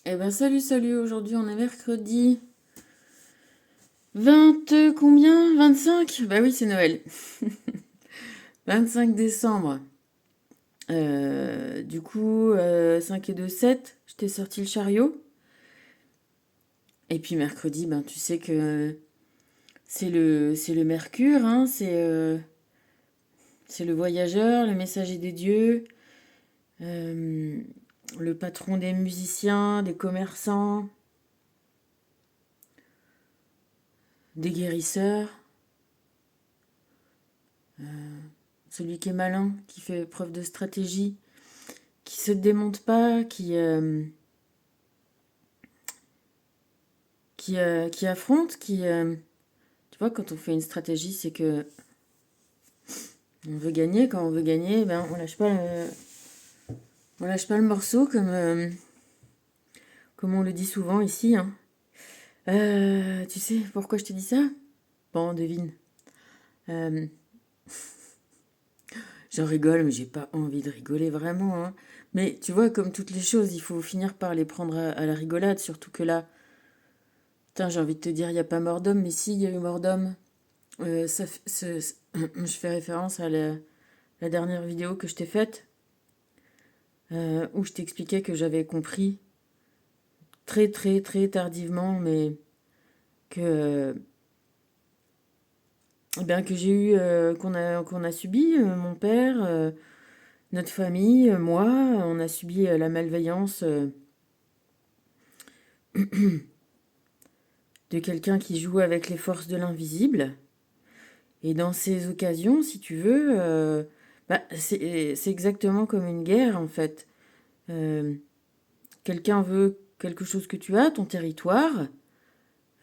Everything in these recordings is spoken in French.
Eh ben salut, aujourd'hui on est mercredi 20 combien? 25? Bah oui c'est Noël. 25 décembre. Du coup 5 et 2 7, je t'ai sorti le chariot. Et puis mercredi, ben tu sais que c'est le Mercure, hein, c'est le voyageur, le messager des dieux, euh, le patron des musiciens, des commerçants, des guérisseurs, celui qui est malin, qui fait preuve de stratégie, qui se démonte pas, qui affronte, tu vois, quand on fait une stratégie, c'est que on veut gagner. Quand on veut gagner, ben on lâche pas le morceau comme on le dit souvent ici, hein. Tu sais pourquoi je te dis ça? Bon, devine. Euh, J'en rigole, mais j'ai pas envie de rigoler vraiment, hein. Mais tu vois, comme toutes les choses, il faut finir par les prendre à la rigolade, surtout que là, putain, j'ai envie de te dire, il n'y a pas mort d'homme, mais si, il y a eu mort d'homme. Je fais référence à la dernière vidéo que je t'ai faite, où je t'expliquais que j'avais compris très très très tardivement, mais que, eh bien, que j'ai eu, qu'on a subi, mon père, notre famille, moi, on a subi la malveillance de quelqu'un qui joue avec les forces de l'invisible. Et dans ces occasions, si tu veux, bah, c'est exactement comme une guerre en fait. Euh, Quelqu'un veut quelque chose que tu as, ton territoire,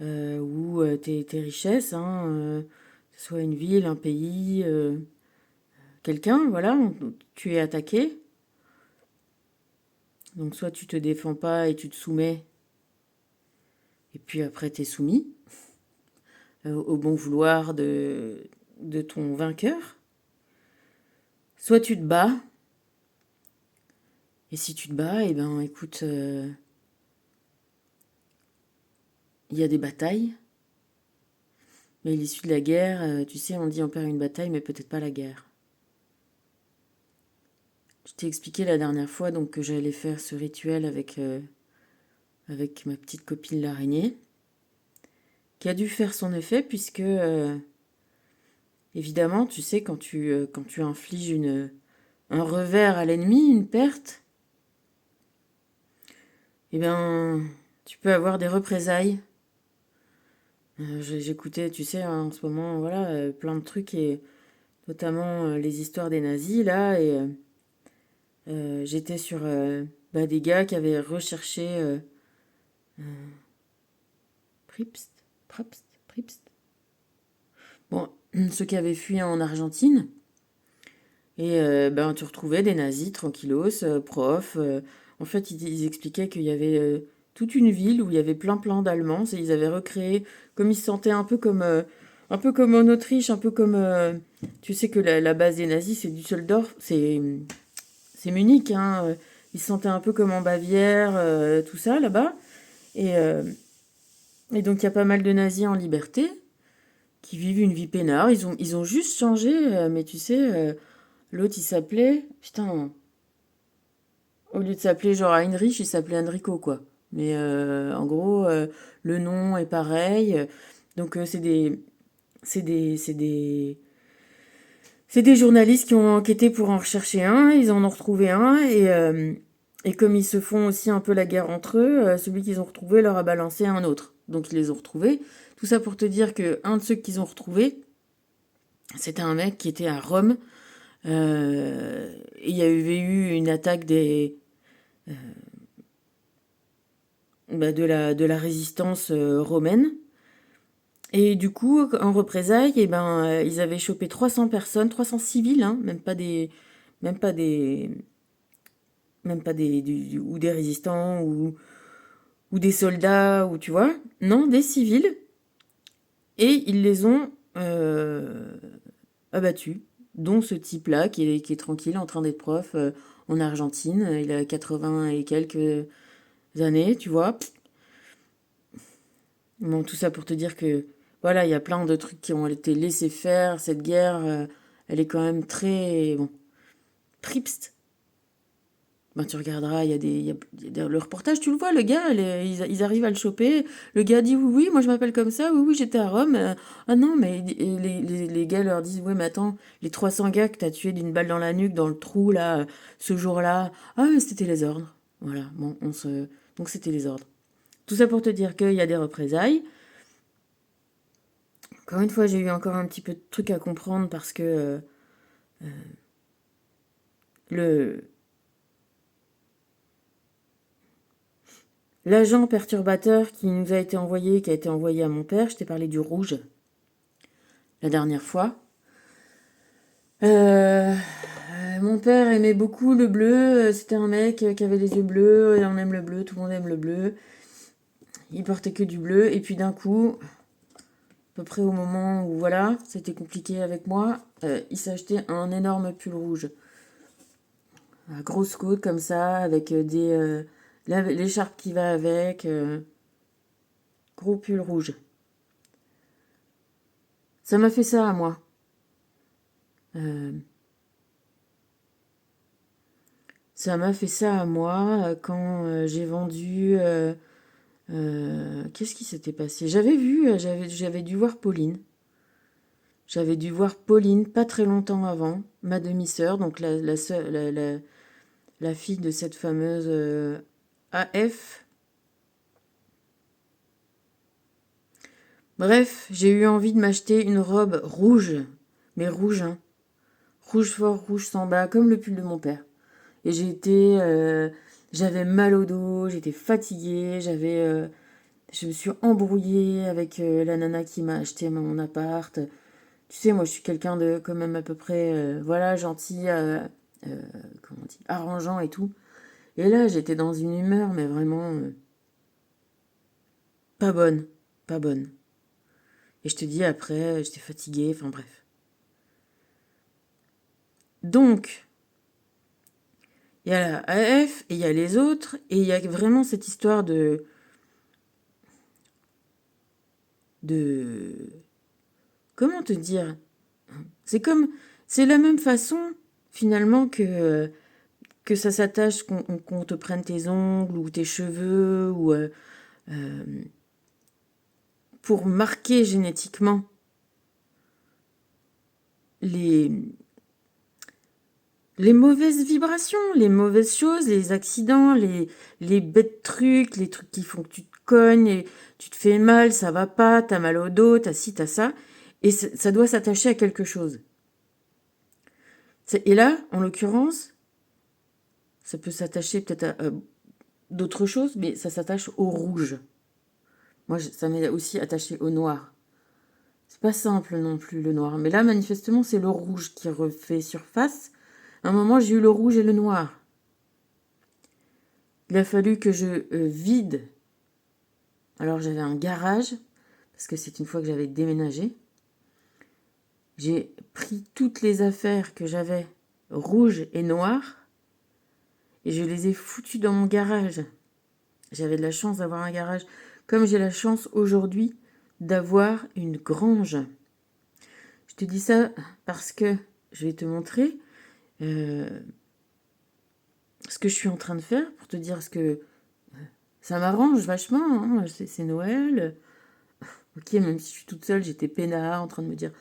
ou tes richesses, hein, que ce soit une ville, un pays, quelqu'un, voilà, tu es attaqué. Donc soit tu te défends pas et tu te soumets, et puis après tu es soumis au bon vouloir de ton vainqueur. Soit tu te bats, et si tu te bats, eh ben écoute, il y a des batailles, mais l'issue de la guerre, tu sais, on dit on perd une bataille, mais peut-être pas la guerre. Je t'ai expliqué la dernière fois donc que j'allais faire ce rituel avec ma petite copine l'araignée, qui a dû faire son effet puisque, évidemment, tu sais, quand tu infliges un revers à l'ennemi, une perte, eh bien, tu peux avoir des représailles. J'écoutais, tu sais, hein, en ce moment, voilà, plein de trucs, et notamment les histoires des nazis, là, et j'étais sur bah, des gars qui avaient recherché Pripst, Pripst. Bon, ceux qui avaient fui en Argentine. Et ben, tu retrouvais des nazis tranquillos, profs. En fait, ils expliquaient qu'il y avait toute une ville où il y avait plein d'Allemands. Et ils avaient recréé, comme ils se sentaient un peu comme en Autriche, un peu comme, tu sais que la base des nazis, c'est Düsseldorf, c'est Munich, hein. Ils se sentaient un peu comme en Bavière, tout ça là-bas. Et, euh, et donc, il y a pas mal de nazis en liberté qui vivent une vie peinard. Ils ont juste changé, mais tu sais, l'autre il s'appelait. Putain, au lieu de s'appeler genre Heinrich, il s'appelait Enrico, quoi. Mais en gros, le nom est pareil. Donc, c'est des journalistes qui ont enquêté pour en rechercher un. Ils en ont retrouvé un. Et comme ils se font aussi un peu la guerre entre eux, celui qu'ils ont retrouvé leur a balancé un autre. Donc, ils les ont retrouvés. Tout ça pour te dire que un de ceux qu'ils ont retrouvés, c'était un mec qui était à Rome. Il y avait eu une attaque bah, de la résistance romaine. Et du coup, en représailles, eh ben, ils avaient chopé 300 personnes, 300 civils, hein, même pas des, même pas ou des résistants, ou des soldats, ou tu vois, non, des civils, et ils les ont abattus, dont ce type-là, qui est tranquille, en train d'être prof en Argentine. Il a 80 et quelques années, tu vois. Bon, tout ça pour te dire que, voilà, il y a plein de trucs qui ont été laissés faire. Cette guerre, elle est quand même très, bon, triste. Ben, tu regarderas, le reportage, tu le vois, le gars, ils arrivent à le choper. Le gars dit, oui, oui, moi je m'appelle comme ça, oui, oui, j'étais à Rome. Ah non, mais et les gars leur disent, oui, mais attends, les 300 gars que t'as tués d'une balle dans la nuque, dans le trou, là, ce jour-là, ah, mais c'était les ordres. Voilà, bon, donc c'était les ordres. Tout ça pour te dire qu'il y a des représailles. Encore une fois, j'ai eu encore un petit peu de trucs à comprendre parce que le l'agent perturbateur qui nous a été envoyé, qui a été envoyé à mon père, je t'ai parlé du rouge la dernière fois. Mon père aimait beaucoup le bleu. C'était un mec qui avait les yeux bleus. Et on aime le bleu, tout le monde aime le bleu. Il portait que du bleu. Et puis d'un coup, à peu près au moment où voilà, c'était compliqué avec moi, il s'est acheté un énorme pull rouge. À grosse côte comme ça, avec l'écharpe qui va avec. Gros pull rouge. Ça m'a fait ça à moi. Euh, Ça m'a fait ça à moi quand j'ai vendu. Qu'est-ce qui s'était passé? J'avais dû voir Pauline. J'avais dû voir Pauline pas très longtemps avant, ma demi-sœur, donc la fille de cette fameuse AF. Bref, j'ai eu envie de m'acheter une robe rouge, mais rouge, hein. Rouge fort, rouge sans bas, comme le pull de mon père. Et j'avais mal au dos, j'étais fatiguée, je me suis embrouillée avec la nana qui m'a acheté mon appart. Tu sais, moi, je suis quelqu'un de quand même à peu près, voilà, gentil, comment on dit, arrangeant et tout. Et là, j'étais dans une humeur, mais vraiment pas bonne, pas bonne. Et je te dis, après, j'étais fatiguée, enfin bref. Donc, il y a la AF et il y a les autres, et il y a vraiment cette histoire de, comment te dire? C'est comme, c'est la même façon, finalement, que ça s'attache, qu'on te prenne tes ongles ou tes cheveux, ou euh, pour marquer génétiquement les, les mauvaises vibrations, les mauvaises choses, les accidents, les bêtes trucs, les trucs qui font que tu te cognes, et tu te fais mal, ça va pas, t'as mal au dos, t'as ci, t'as ça, et ça doit s'attacher à quelque chose. Et là, en l'occurrence, ça peut s'attacher peut-être à d'autres choses, mais ça s'attache au rouge. Moi, ça m'est aussi attaché au noir. C'est pas simple non plus le noir. Mais là, manifestement, c'est le rouge qui refait surface. À un moment, j'ai eu le rouge et le noir. Il a fallu que je vide. Alors, j'avais un garage, parce que c'est une fois que j'avais déménagé. J'ai pris toutes les affaires que j'avais rouges et noires et je les ai foutues dans mon garage. J'avais de la chance d'avoir un garage, comme j'ai la chance aujourd'hui d'avoir une grange. Je te dis ça parce que je vais te montrer euh, ce que je suis en train de faire pour te dire ce que ça m'arrange vachement. Hein. C'est Noël. Ok, même si je suis toute seule, j'étais peinard en train de me dire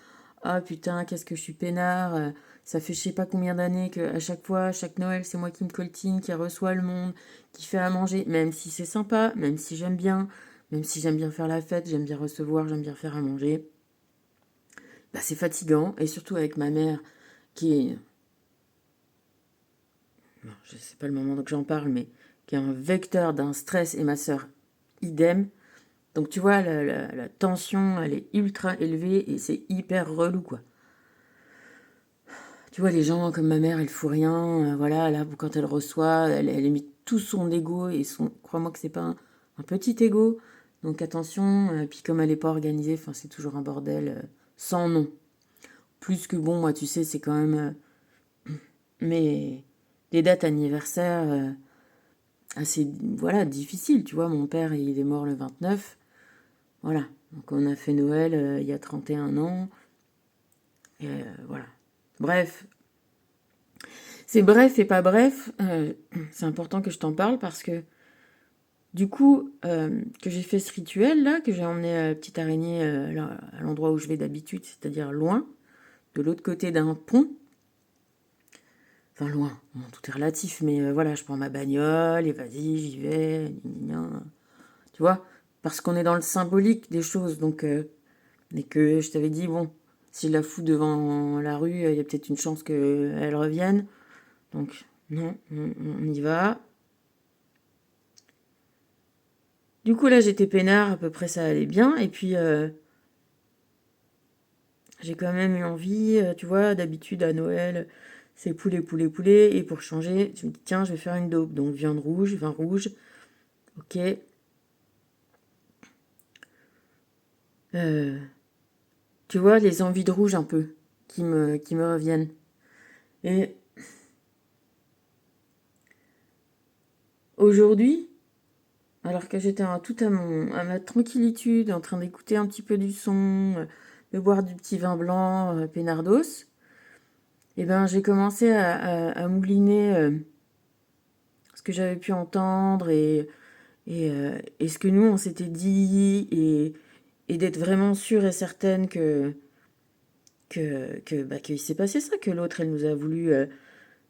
ah putain, qu'est-ce que je suis peinard. Ça fait je sais pas combien d'années qu'à chaque fois, chaque Noël, c'est moi qui me coltine, qui reçoit le monde, qui fait à manger, même si c'est sympa, même si j'aime bien faire la fête, j'aime bien recevoir, j'aime bien faire à manger. Bah, c'est fatigant, et surtout avec ma mère qui est, bon, je sais pas le moment que j'en parle, mais qui est un vecteur d'un stress, et ma sœur, idem. Donc tu vois, la tension, elle est ultra élevée et c'est hyper relou, quoi. Tu vois, les gens comme ma mère, elle fout rien, voilà, là, quand elle reçoit, elle émet tout son ego, et crois-moi que c'est pas un petit ego. Donc attention, puis comme elle est pas organisée, enfin, c'est toujours un bordel sans nom. Plus que bon, moi, tu sais, c'est quand même... mais les dates anniversaires, assez, voilà, difficile, tu vois. Mon père, il est mort le 29. Voilà. Donc on a fait Noël il y a 31 ans. Et voilà. Bref. C'est bref et pas bref. C'est important que je t'en parle parce que du coup, que j'ai fait ce rituel là, que j'ai emmené la petite araignée là, à l'endroit où je vais d'habitude, c'est-à-dire loin, de l'autre côté d'un pont. Enfin loin, bon, tout est relatif, mais voilà, je prends ma bagnole et vas-y, j'y vais, gna, gna, gna. Tu vois, parce qu'on est dans le symbolique des choses, donc et que je t'avais dit bon, si je la fous devant la rue, il y a peut-être une chance qu'elle revienne, donc non, on y va. Du coup là, j'étais peinard, à peu près ça allait bien, et puis j'ai quand même eu envie, tu vois, d'habitude à Noël, c'est poulet, poulet, poulet, et pour changer, je me dis tiens, je vais faire une daube, donc viande rouge, vin rouge, ok. Euh, Tu vois, les envies de rouge un peu qui me reviennent. Et aujourd'hui, alors que j'étais tout à ma tranquillitude, en train d'écouter un petit peu du son, de boire du petit vin blanc, Pénardos, et ben j'ai commencé à mouliner ce que j'avais pu entendre et ce que nous on s'était dit et d'être vraiment sûre et certaine qu'il s'est passé ça, que l'autre elle nous a voulu.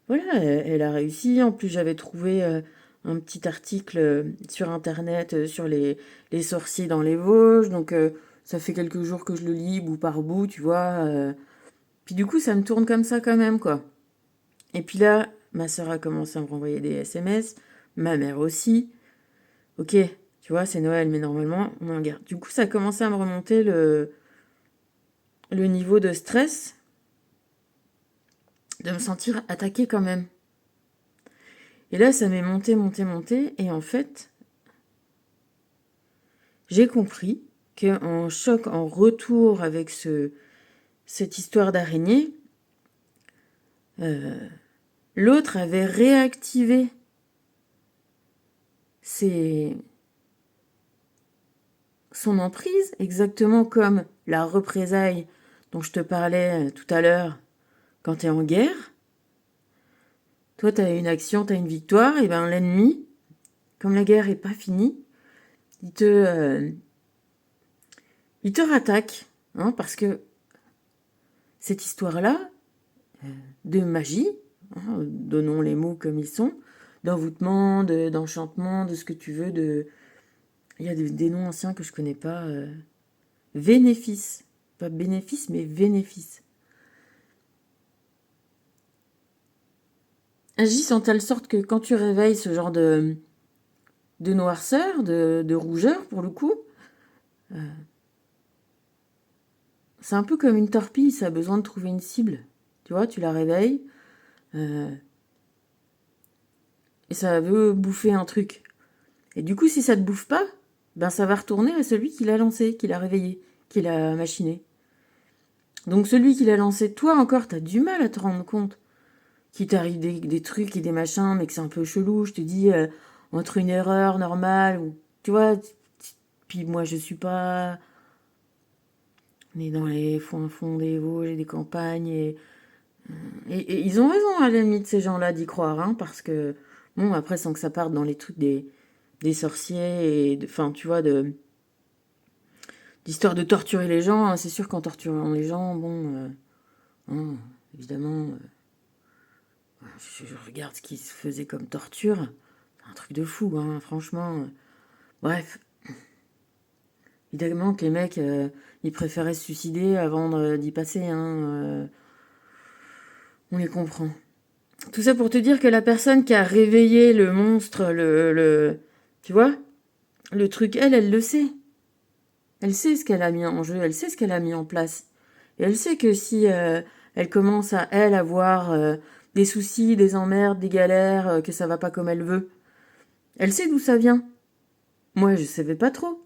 Voilà, elle a réussi. En plus, j'avais trouvé un petit article sur Internet sur les sorciers dans les Vosges. Donc, ça fait quelques jours que je le lis bout par bout, tu vois. Puis du coup, ça me tourne comme ça quand même, quoi. Et puis là, ma sœur a commencé à me renvoyer des SMS. Ma mère aussi. Ok, tu vois, c'est Noël, mais normalement, on est en guerre. Du coup, ça a commencé à me remonter le niveau de stress, de me sentir attaquée quand même. Et là, ça m'est monté, monté, monté. Et en fait, j'ai compris qu'en choc, en retour avec cette histoire d'araignée, l'autre avait réactivé ses, son emprise, exactement comme la représaille dont je te parlais tout à l'heure quand tu es en guerre. Toi, tu as une action, tu as une victoire, et bien l'ennemi, comme la guerre n'est pas finie, il te rattaque, hein, parce que cette histoire-là, de magie, hein, donnons les mots comme ils sont, d'envoûtement, d'enchantement, de ce que tu veux, il y a des noms anciens que je connais pas, vénéfice, pas bénéfice, mais vénéfice. Agissent en telle sorte que quand tu réveilles ce genre de noirceur, de rougeur pour le coup, c'est un peu comme une torpille, ça a besoin de trouver une cible. Tu vois, tu la réveilles, euh, et ça veut bouffer un truc. Et du coup, si ça te bouffe pas, ben ça va retourner à celui qui l'a lancé, qui l'a réveillé, qui l'a machiné. Donc celui qui l'a lancé, toi encore, t'as du mal à te rendre compte qu'il t'arrive des trucs et des machins, mais que c'est un peu chelou. Je te dis, entre une erreur normale, ou tu vois, puis moi je suis pas. On est dans les fonds des Vosges et des campagnes, et ils ont raison à la limite, ces gens-là, d'y croire, hein, parce que, bon, après, sans que ça parte dans les trucs des sorciers, enfin, tu vois, d'histoire de torturer les gens, hein, c'est sûr qu'en torturant les gens, bon, hein, évidemment, je regarde ce qui se faisait comme torture, c'est un truc de fou, hein, franchement. Bref, évidemment que les mecs, ils préféraient se suicider avant d'y passer, hein, on les comprend. Tout ça pour te dire que la personne qui a réveillé le monstre, tu vois, le truc, elle le sait. Elle sait ce qu'elle a mis en jeu, elle sait ce qu'elle a mis en place. Et elle sait que si elle commence à, elle, avoir des soucis, des emmerdes, des galères, que ça va pas comme elle veut, elle sait d'où ça vient. Moi, je savais pas trop.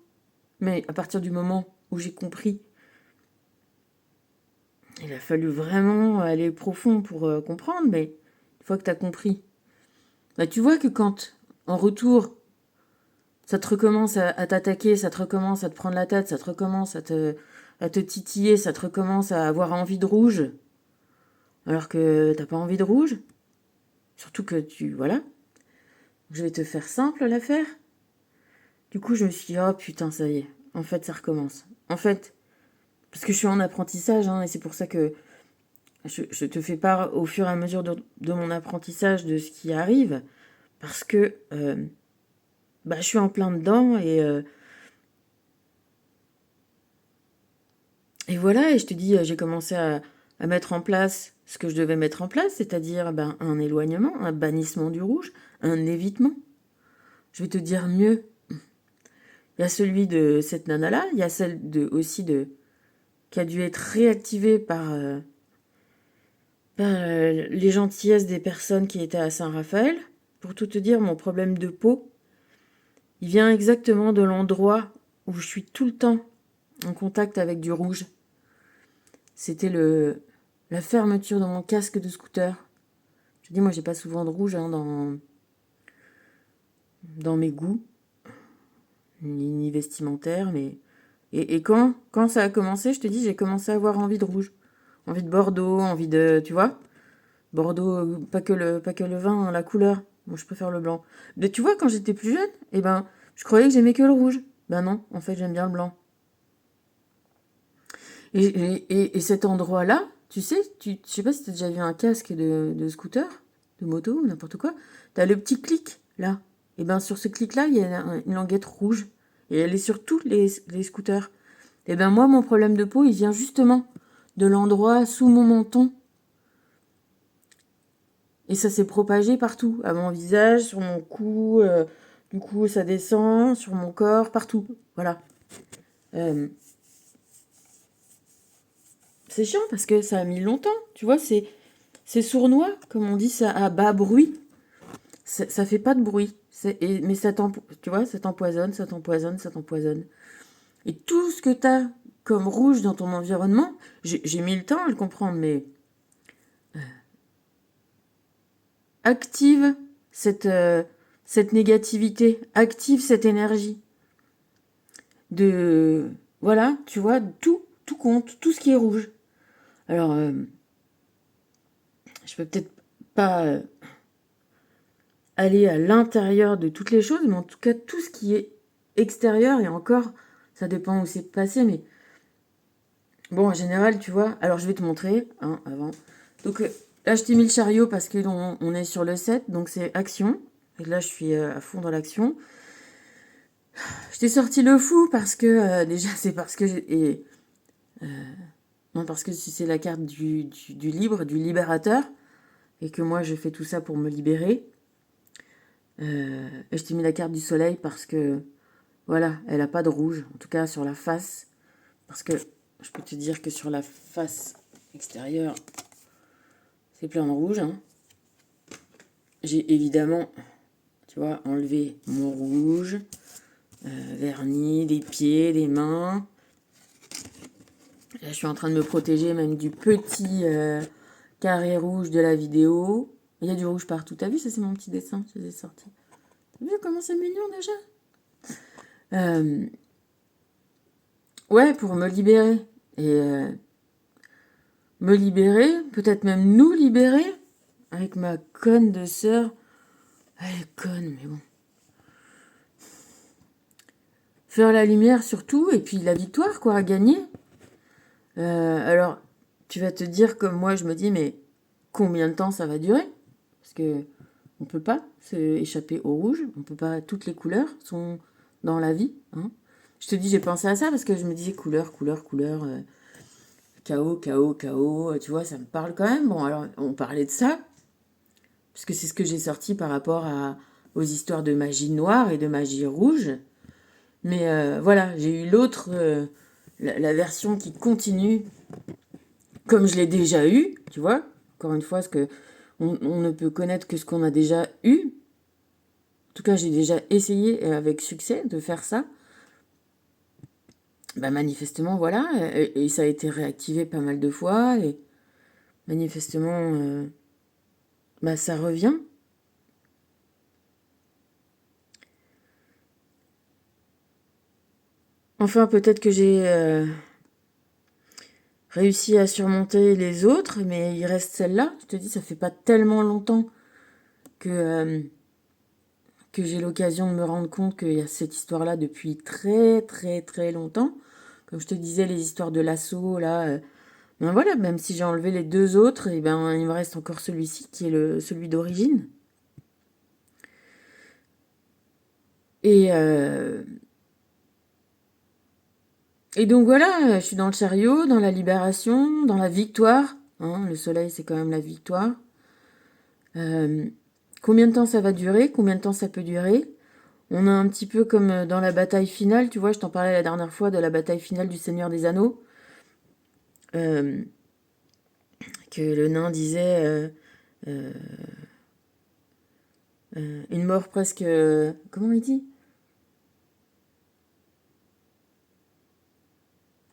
Mais à partir du moment où j'ai compris, il a fallu vraiment aller profond pour comprendre, mais une fois que t'as compris, bah tu vois que quand En retour, ça te recommence à t'attaquer, ça te recommence à te prendre la tête, ça te recommence à te titiller, ça te recommence à avoir envie de rouge, alors que t'as pas envie de rouge. Surtout que voilà. Je vais te faire simple l'affaire. Du coup, je me suis dit, oh putain, ça y est. En fait, ça recommence. En fait, parce que je suis en apprentissage, hein, et c'est pour ça que je te fais part au fur et à mesure de mon apprentissage de ce qui arrive. Parce que je suis en plein dedans et voilà, et je te dis, j'ai commencé à mettre en place ce que je devais mettre en place, c'est-à-dire un éloignement, un bannissement du rouge, un évitement. Je vais te dire mieux. Il y a celui de cette nana-là, il y a celle aussi qui a dû être réactivée par les gentillesses des personnes qui étaient à Saint-Raphaël. Pour tout te dire, mon problème de peau, il vient exactement de l'endroit où je suis tout le temps en contact avec du rouge. C'était la fermeture de mon casque de scooter. Je te dis, moi, j'ai pas souvent de rouge dans mes goûts, ni vestimentaires, mais... Et quand ça a commencé, je te dis, j'ai commencé à avoir envie de rouge. Envie de Bordeaux, envie de... Tu vois ? Bordeaux, pas que le vin, hein, la couleur. Moi, je préfère le blanc. Mais tu vois, quand j'étais plus jeune, je croyais que j'aimais que le rouge. Ben non, en fait, j'aime bien le blanc. Et cet endroit-là, tu sais, je sais pas si tu as déjà vu un casque de scooter, de moto, n'importe quoi. Tu as le petit clic, là. Et sur ce clic-là, il y a une languette rouge. Et elle est sur tous les scooters. Et moi, mon problème de peau, il vient justement de l'endroit sous mon menton. Et ça s'est propagé partout, à mon visage, sur mon cou, du coup ça descend, sur mon corps, partout. Voilà. C'est chiant parce que ça a mis longtemps, tu vois, c'est sournois, comme on dit, ça à bas bruit. Ça fait pas de bruit. Mais tu vois, ça t'empoisonne, ça t'empoisonne, ça t'empoisonne. Et tout ce que t'as comme rouge dans ton environnement, j'ai mis le temps à le comprendre, mais active cette négativité, active cette énergie. Voilà, tu vois, tout compte, tout ce qui est rouge. Alors, je peux peut-être pas aller à l'intérieur de toutes les choses, mais en tout cas, tout ce qui est extérieur, et encore, ça dépend où c'est passé, mais bon, en général, tu vois, alors je vais te montrer, hein, avant. Donc, là, je t'ai mis le chariot parce que on est sur le 7, donc c'est action. Et là, je suis à fond dans l'action. Je t'ai sorti le fou parce que, déjà, c'est parce que non, parce que c'est la carte du libre, du libérateur, et que moi je fais tout ça pour me libérer. Et je t'ai mis la carte du soleil parce que, voilà, elle a pas de rouge, en tout cas sur la face. Parce que je peux te dire que sur la face extérieure, c'est plein de rouge. Hein. J'ai évidemment, tu vois, enlevé mon rouge, vernis, des pieds, des mains. Là, je suis en train de me protéger même du petit carré rouge de la vidéo. Il y a du rouge partout. T'as vu, ça c'est mon petit dessin, je les ai sortis. T'as vu comment c'est mignon déjà Ouais, pour me libérer. Et me libérer, peut-être même nous libérer, avec ma conne de sœur. Elle est conne, mais bon. Faire la lumière surtout, et puis la victoire, quoi, à gagner. Alors, tu vas te dire comme moi, je me dis, mais combien de temps ça va durer ? Parce que on peut pas se échapper au rouge, on peut pas, toutes les couleurs sont dans la vie. Hein. Je te dis, j'ai pensé à ça parce que je me disais couleur, chaos, chaos, chaos, tu vois, ça me parle quand même. Bon, alors, on parlait de ça, parce que c'est ce que j'ai sorti par rapport aux histoires de magie noire et de magie rouge. Mais voilà, j'ai eu l'autre, la version qui continue, comme je l'ai déjà eu, tu vois. Encore une fois, parce que on ne peut connaître que ce qu'on a déjà eu. En tout cas, j'ai déjà essayé avec succès de faire ça. Manifestement, voilà. Et ça a été réactivé pas mal de fois. Et manifestement, ça revient. Enfin, peut-être que j'ai réussi à surmonter les autres, mais il reste celle-là. Je te dis, ça fait pas tellement longtemps que, que j'ai l'occasion de me rendre compte qu'il y a cette histoire-là depuis très très très longtemps. Comme je te disais, les histoires de l'assaut, là, ben voilà, même si j'ai enlevé les deux autres, et ben il me reste encore celui-ci qui est celui d'origine. Et, euh, et donc voilà, je suis dans le chariot, dans la libération, dans la victoire. Hein, le soleil, c'est quand même la victoire. Euh, Combien de temps ça va durer? Combien de temps ça peut durer? On a un petit peu comme dans la bataille finale, tu vois, je t'en parlais la dernière fois de la bataille finale du Seigneur des Anneaux, euh, que le nain disait euh, une mort presque... comment il dit?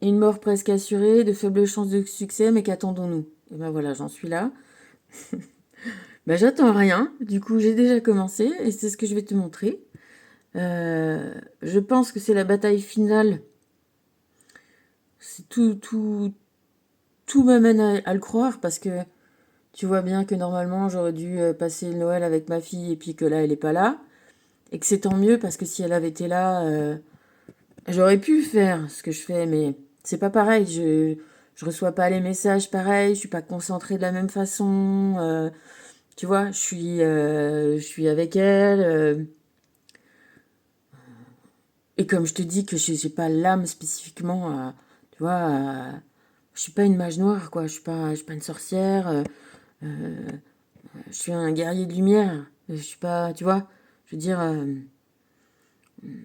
Une mort presque assurée, de faibles chances de succès, mais qu'attendons-nous? Et ben voilà, j'en suis là. Ben j'attends rien, du coup j'ai déjà commencé, et c'est ce que je vais te montrer. Je pense que c'est la bataille finale. C'est tout m'amène à le croire, parce que tu vois bien que normalement j'aurais dû passer le Noël avec ma fille, et puis que là elle est pas là. Et que c'est tant mieux, parce que si elle avait été là, j'aurais pu faire ce que je fais, mais c'est pas pareil. Je reçois pas les messages pareil, je suis pas concentrée de la même façon. Tu vois, je suis avec elle. Et comme je te dis que j'ai pas l'âme spécifiquement, tu vois, je suis pas une mage noire, quoi. Je suis pas une sorcière. Je suis un guerrier de lumière. Je suis pas, tu vois. Je veux dire,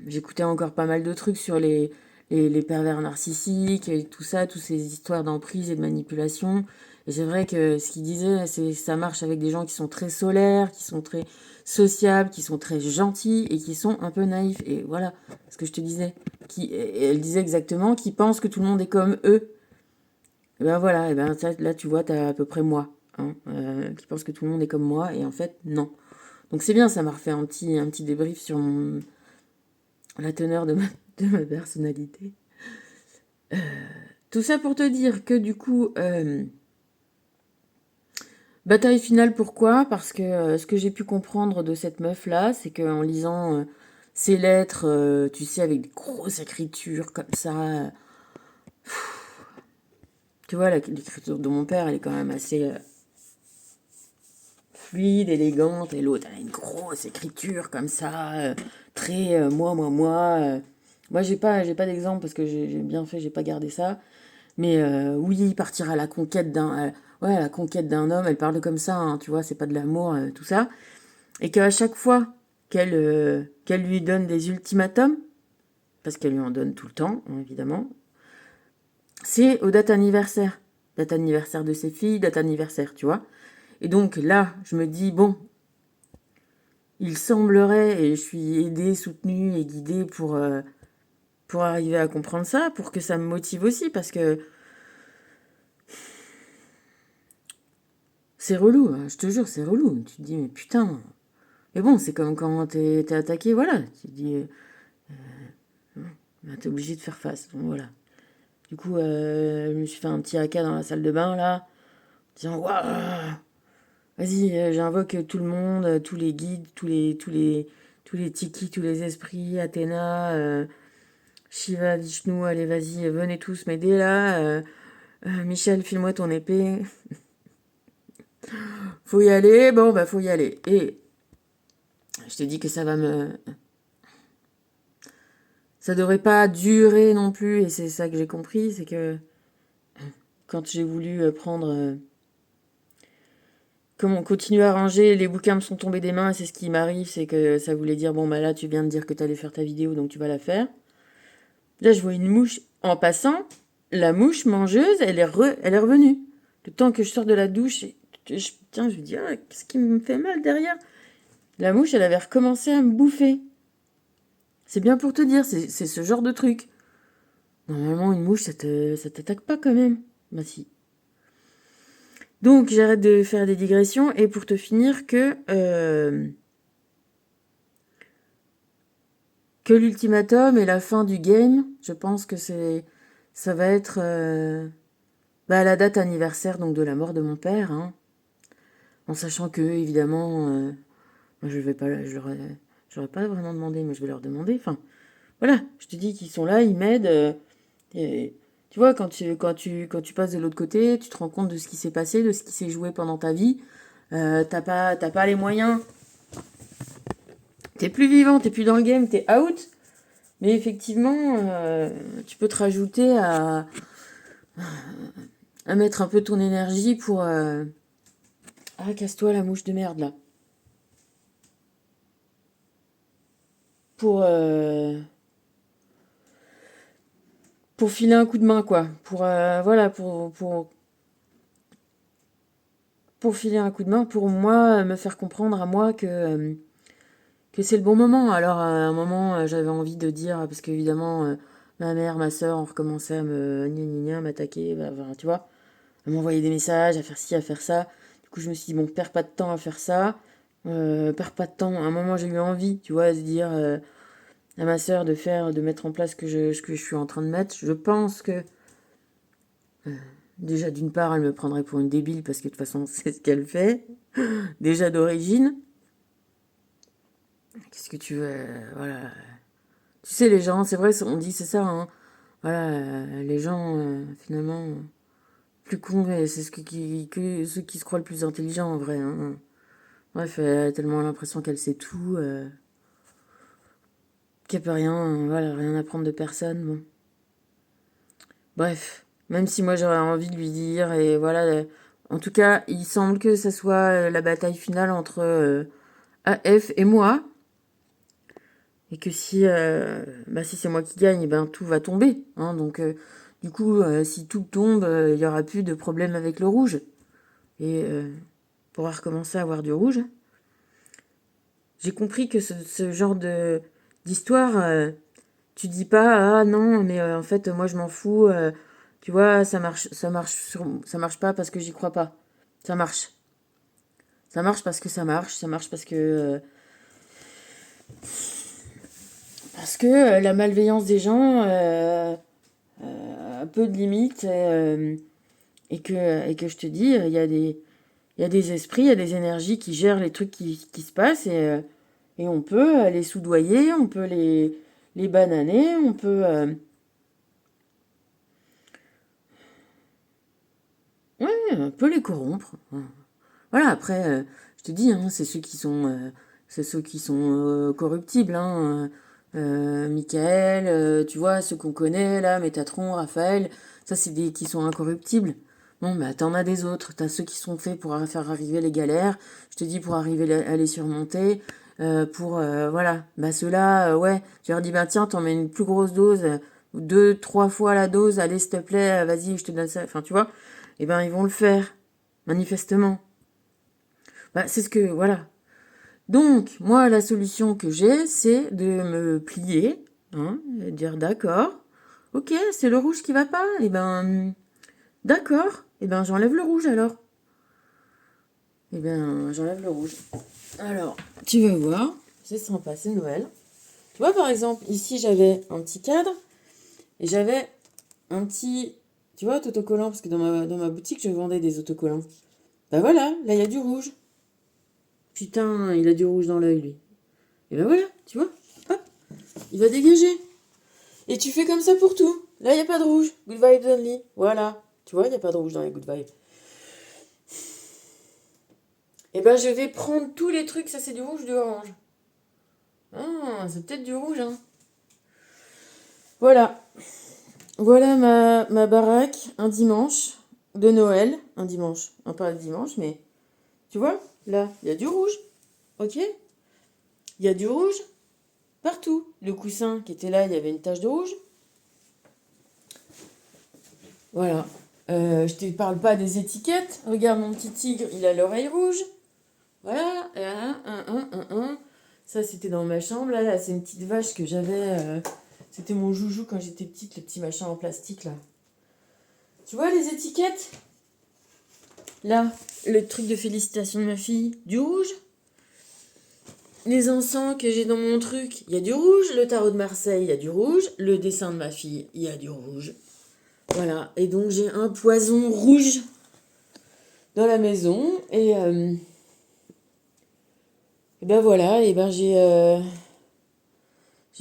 j'écoutais encore pas mal de trucs sur les pervers narcissiques et tout ça, toutes ces histoires d'emprise et de manipulation. Et c'est vrai que ce qu'il disait, c'est ça marche avec des gens qui sont très solaires, qui sont très sociables, qui sont très gentils et qui sont un peu naïfs. Et voilà ce que je te disais. Et elle disait exactement, qui pensent que tout le monde est comme eux. Et ben voilà, et ben là tu vois, t'as à peu près moi, hein, qui pense que tout le monde est comme moi, et en fait non. Donc c'est bien, ça m'a refait un petit débrief sur la teneur de ma personnalité. Tout ça pour te dire que du coup, bataille finale, pourquoi? Parce que ce que j'ai pu comprendre de cette meuf-là, c'est qu'en lisant ces lettres, tu sais, avec des grosses écritures comme ça, tu vois, l'écriture de mon père, elle est quand même assez fluide, élégante, et l'autre, elle a une grosse écriture comme ça, très moi. Moi, j'ai pas d'exemple parce que j'ai bien fait, j'ai pas gardé ça. Mais oui, partir à la conquête ouais, à la conquête d'un homme, elle parle comme ça, hein, tu vois, c'est pas de l'amour, tout ça. Et qu'à chaque fois qu'elle lui donne des ultimatums, parce qu'elle lui en donne tout le temps, hein, évidemment, c'est aux dates anniversaires. Date anniversaire de ses filles, date anniversaire, tu vois. Et donc là, je me dis, bon, il semblerait, et je suis aidée, soutenue et guidée pour arriver à comprendre ça, pour que ça me motive aussi, parce que c'est relou, hein, je te jure, c'est relou. Tu te dis, mais putain. Mais bon, c'est comme quand t'es attaqué, voilà. Tu te dis, bah, t'es obligé de faire face. Donc voilà. Du coup, je me suis fait un petit haka dans la salle de bain, là, en disant, waouh, vas-y, j'invoque tout le monde, tous les guides, tous les tikis, tous les esprits, Athéna, Shiva, Vishnu, allez, vas-y, venez tous m'aider là. Michel, file-moi ton épée. Faut y aller, bon, bah, faut y aller. Et je te dis que ça devrait pas durer non plus, et c'est ça que j'ai compris, c'est que quand j'ai voulu prendre. Comment continuer à ranger, les bouquins me sont tombés des mains, et c'est ce qui m'arrive, c'est que ça voulait dire, bon, bah là, tu viens de dire que t'allais faire ta vidéo, donc tu vas la faire. Là, je vois une mouche en passant, la mouche mangeuse, elle est revenue. Le temps que je sors de la douche, tiens, je me dis, ah, qu'est-ce qui me fait mal derrière? La mouche, elle avait recommencé à me bouffer. C'est bien pour te dire, c'est ce genre de truc. Normalement, une mouche, ça t'attaque pas quand même. Bah si. Donc, j'arrête de faire des digressions, et pour te finir que... que l'ultimatum et la fin du game. Je pense que ça va être la date anniversaire donc de la mort de mon père, hein, en sachant que évidemment, je vais pas, j'aurais pas vraiment demandé, mais je vais leur demander. Enfin, voilà, je te dis qu'ils sont là, ils m'aident. Et, tu vois, quand tu passes de l'autre côté, tu te rends compte de ce qui s'est passé, de ce qui s'est joué pendant ta vie. T'as pas les moyens. T'es plus vivant, t'es plus dans le game, t'es out. Mais effectivement, tu peux te rajouter à mettre un peu ton énergie pour... Ah, casse-toi la mouche de merde, là. Pour... pour filer un coup de main, quoi. Voilà, pour filer un coup de main, pour moi, me faire comprendre à moi que c'est le bon moment. Alors, à un moment, j'avais envie de dire, parce qu'évidemment, ma mère, ma soeur ont recommencé à me gna gna gna, m'attaquer, tu vois, à m'envoyer des messages, à faire ci, à faire ça. Du coup, je me suis dit, bon, perds pas de temps à faire ça, perds pas de temps. À un moment, j'ai eu envie, tu vois, de dire à ma soeur de mettre en place ce que je suis en train de mettre. Je pense que, déjà, d'une part, elle me prendrait pour une débile, parce que de toute façon, c'est ce qu'elle fait, déjà d'origine. Qu'est-ce que tu veux, voilà. Tu sais, les gens, c'est vrai, on dit c'est ça, hein. Voilà, les gens, finalement, plus cons, c'est ceux qui se croient le plus intelligents, en vrai, hein. Bref, elle a tellement l'impression qu'elle sait tout, qu'elle peut rien, voilà, rien apprendre de personne, bon. Bref, même si moi j'aurais envie de lui dire, et voilà, en tout cas, il semble que ça soit la bataille finale entre AF et moi, et que si c'est moi qui gagne, ben tout va tomber, hein, donc du coup, si tout tombe, il y aura plus de problème avec le rouge, et on pourra recommencer à avoir du rouge. J'ai compris que ce genre d'histoire, tu dis pas ah non mais en fait moi je m'en fous, tu vois ça marche pas parce que j'y crois pas. Ça marche. Ça marche parce que ça marche parce que la malveillance des gens a peu de limites, et que je te dis il y a des esprits, il y a des énergies qui gèrent les trucs qui se passent, et on peut les soudoyer, on peut les bananer, on peut les corrompre. Voilà, après, je te dis, hein, c'est ceux qui sont corruptibles, hein. Michael, tu vois, ceux qu'on connaît, là, Métatron, Raphaël, ça, c'est des qui sont incorruptibles. Bon, bah, t'en as des autres. T'as ceux qui sont faits pour faire arriver les galères, je te dis, pour arriver à les surmonter, voilà. Bah, ceux-là, ouais, tu leur dis, bah, tiens, t'en mets une plus grosse dose, 2, 3 fois la dose, allez, s'il te plaît, vas-y, je te donne ça, enfin, tu vois, et ben, ils vont le faire, manifestement. Bah, c'est ce que, voilà. Donc, moi, la solution que j'ai, c'est de me plier, hein, et dire d'accord, ok, c'est le rouge qui va pas, et ben, d'accord, et ben, j'enlève le rouge alors. Et ben, j'enlève le rouge. Alors, tu vas voir, c'est sympa, c'est Noël. Tu vois, par exemple, ici, j'avais un petit cadre, et j'avais un petit, tu vois, autocollant, parce que dans ma boutique, je vendais des autocollants. Bah voilà, là, il y a du rouge. Putain, il a du rouge dans l'œil, lui. Et ben voilà, tu vois, hop, il va dégager. Et tu fais comme ça pour tout. Là, il n'y a pas de rouge. Good vibes only. Voilà. Tu vois, il n'y a pas de rouge dans les good vibes. Et ben, je vais prendre tous les trucs. Ça, c'est du rouge, du orange. Ah, c'est peut-être du rouge, hein. Voilà. Voilà ma baraque un dimanche de Noël. Un dimanche. Pas le dimanche, mais tu vois, là, il y a du rouge. Ok. Il y a du rouge partout. Le coussin qui était là, il y avait une tache de rouge. Voilà. Je te parle pas des étiquettes. Regarde mon petit tigre, il a l'oreille rouge. Voilà. Ça, c'était dans ma chambre. Là, c'est une petite vache que j'avais. C'était mon joujou quand j'étais petite, le petit machin en plastique, là. Tu vois les étiquettes? Là, le truc de félicitation de ma fille, du rouge. les encens que j'ai dans mon truc, il y a du rouge. Le tarot de Marseille, il y a du rouge. Le dessin de ma fille, il y a du rouge. Voilà. Et donc, j'ai un poison rouge dans la maison. Et ben voilà. Et ben j'ai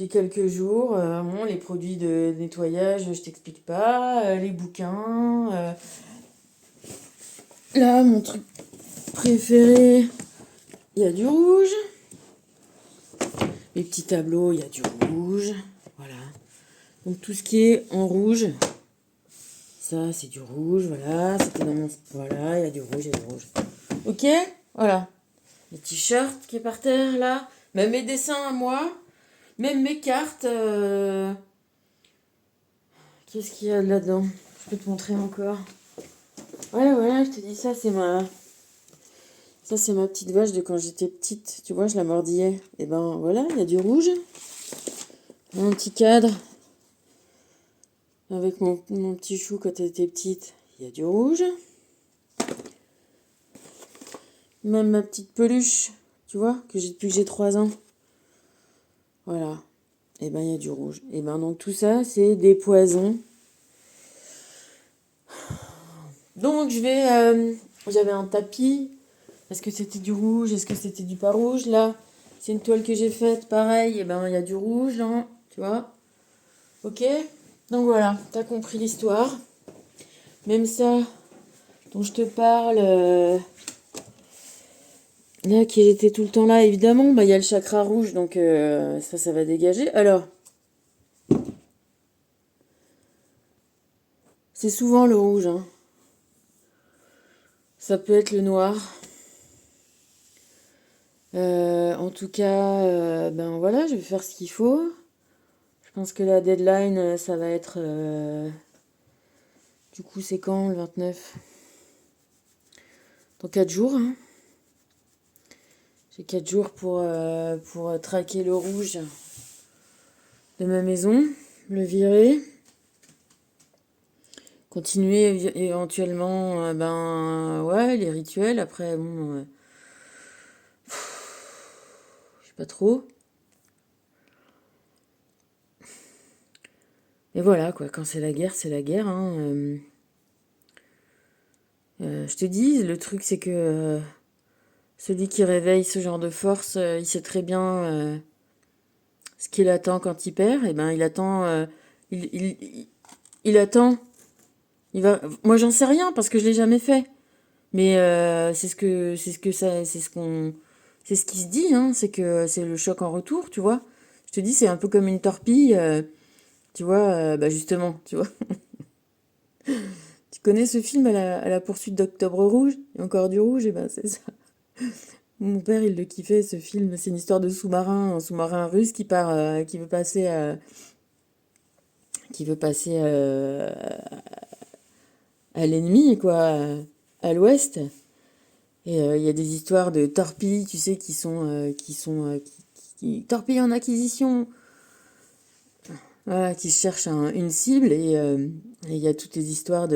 quelques jours. Bon, les produits de nettoyage, je t'explique pas. Les bouquins. Là, mon truc préféré, il y a du rouge. Les petits tableaux, il y a du rouge. Voilà. Donc tout ce qui est en rouge, ça c'est du rouge, voilà. C'était dans mon... Voilà, il y a du rouge, il y a du rouge. Ok. Voilà. Les t-shirts qui est par terre, là. Même mes dessins à moi. Même mes cartes. Qu'est-ce qu'il y a là-dedans? Je peux te montrer encore. Voilà, je te dis ça, c'est ma... Ça, c'est ma petite vache de quand j'étais petite. Tu vois, je la mordillais. Et ben voilà, il y a du rouge. Un petit cadre. Avec mon petit chou quand elle était petite. Il y a du rouge. Même ma petite peluche, tu vois, que j'ai depuis que j'ai 3 ans. Voilà. Et ben il y a du rouge. Et ben donc tout ça, c'est des poisons. Donc je vais... j'avais un tapis. Est-ce que c'était du rouge? Est-ce que c'était du pas rouge? Là, c'est une toile que j'ai faite. Pareil, et ben il y a du rouge là. Tu vois? Ok? Donc voilà, t'as compris l'histoire. Même ça dont je te parle... là, qui était tout le temps là, évidemment, bah, il y a le chakra rouge, donc ça va dégager. Alors, c'est souvent le rouge, hein. Ça peut être le noir. En tout cas, ben voilà, je vais faire ce qu'il faut. Je pense que la deadline, ça va être... du coup, c'est quand, le 29? Dans 4 jours, hein. J'ai 4 jours pour traquer le rouge de ma maison, le virer. Continuer éventuellement, ben ouais, les rituels. Après, bon, je sais pas trop. Et voilà, quoi, quand c'est la guerre, c'est la guerre, hein. Je te dis, le truc, c'est que celui qui réveille ce genre de force, il sait très bien ce qu'il attend quand il perd. Et ben, il attend, il attend. Il va. Moi, j'en sais rien parce que je l'ai jamais fait. Mais c'est ce qui se dit, hein. C'est que c'est le choc en retour, tu vois. Je te dis, c'est un peu comme une torpille, tu vois. Bah justement, tu vois. Tu connais ce film à la poursuite d'Octobre Rouge? Et encore du rouge, et ben c'est ça. Mon père, il le kiffait, ce film. C'est une histoire de sous-marin, un sous-marin russe qui part, qui veut passer à l'ennemi, quoi, à l'ouest. Et il y a des histoires de torpilles, tu sais, torpilles en acquisition, voilà, qui cherchent une cible. Et il y a toutes les histoires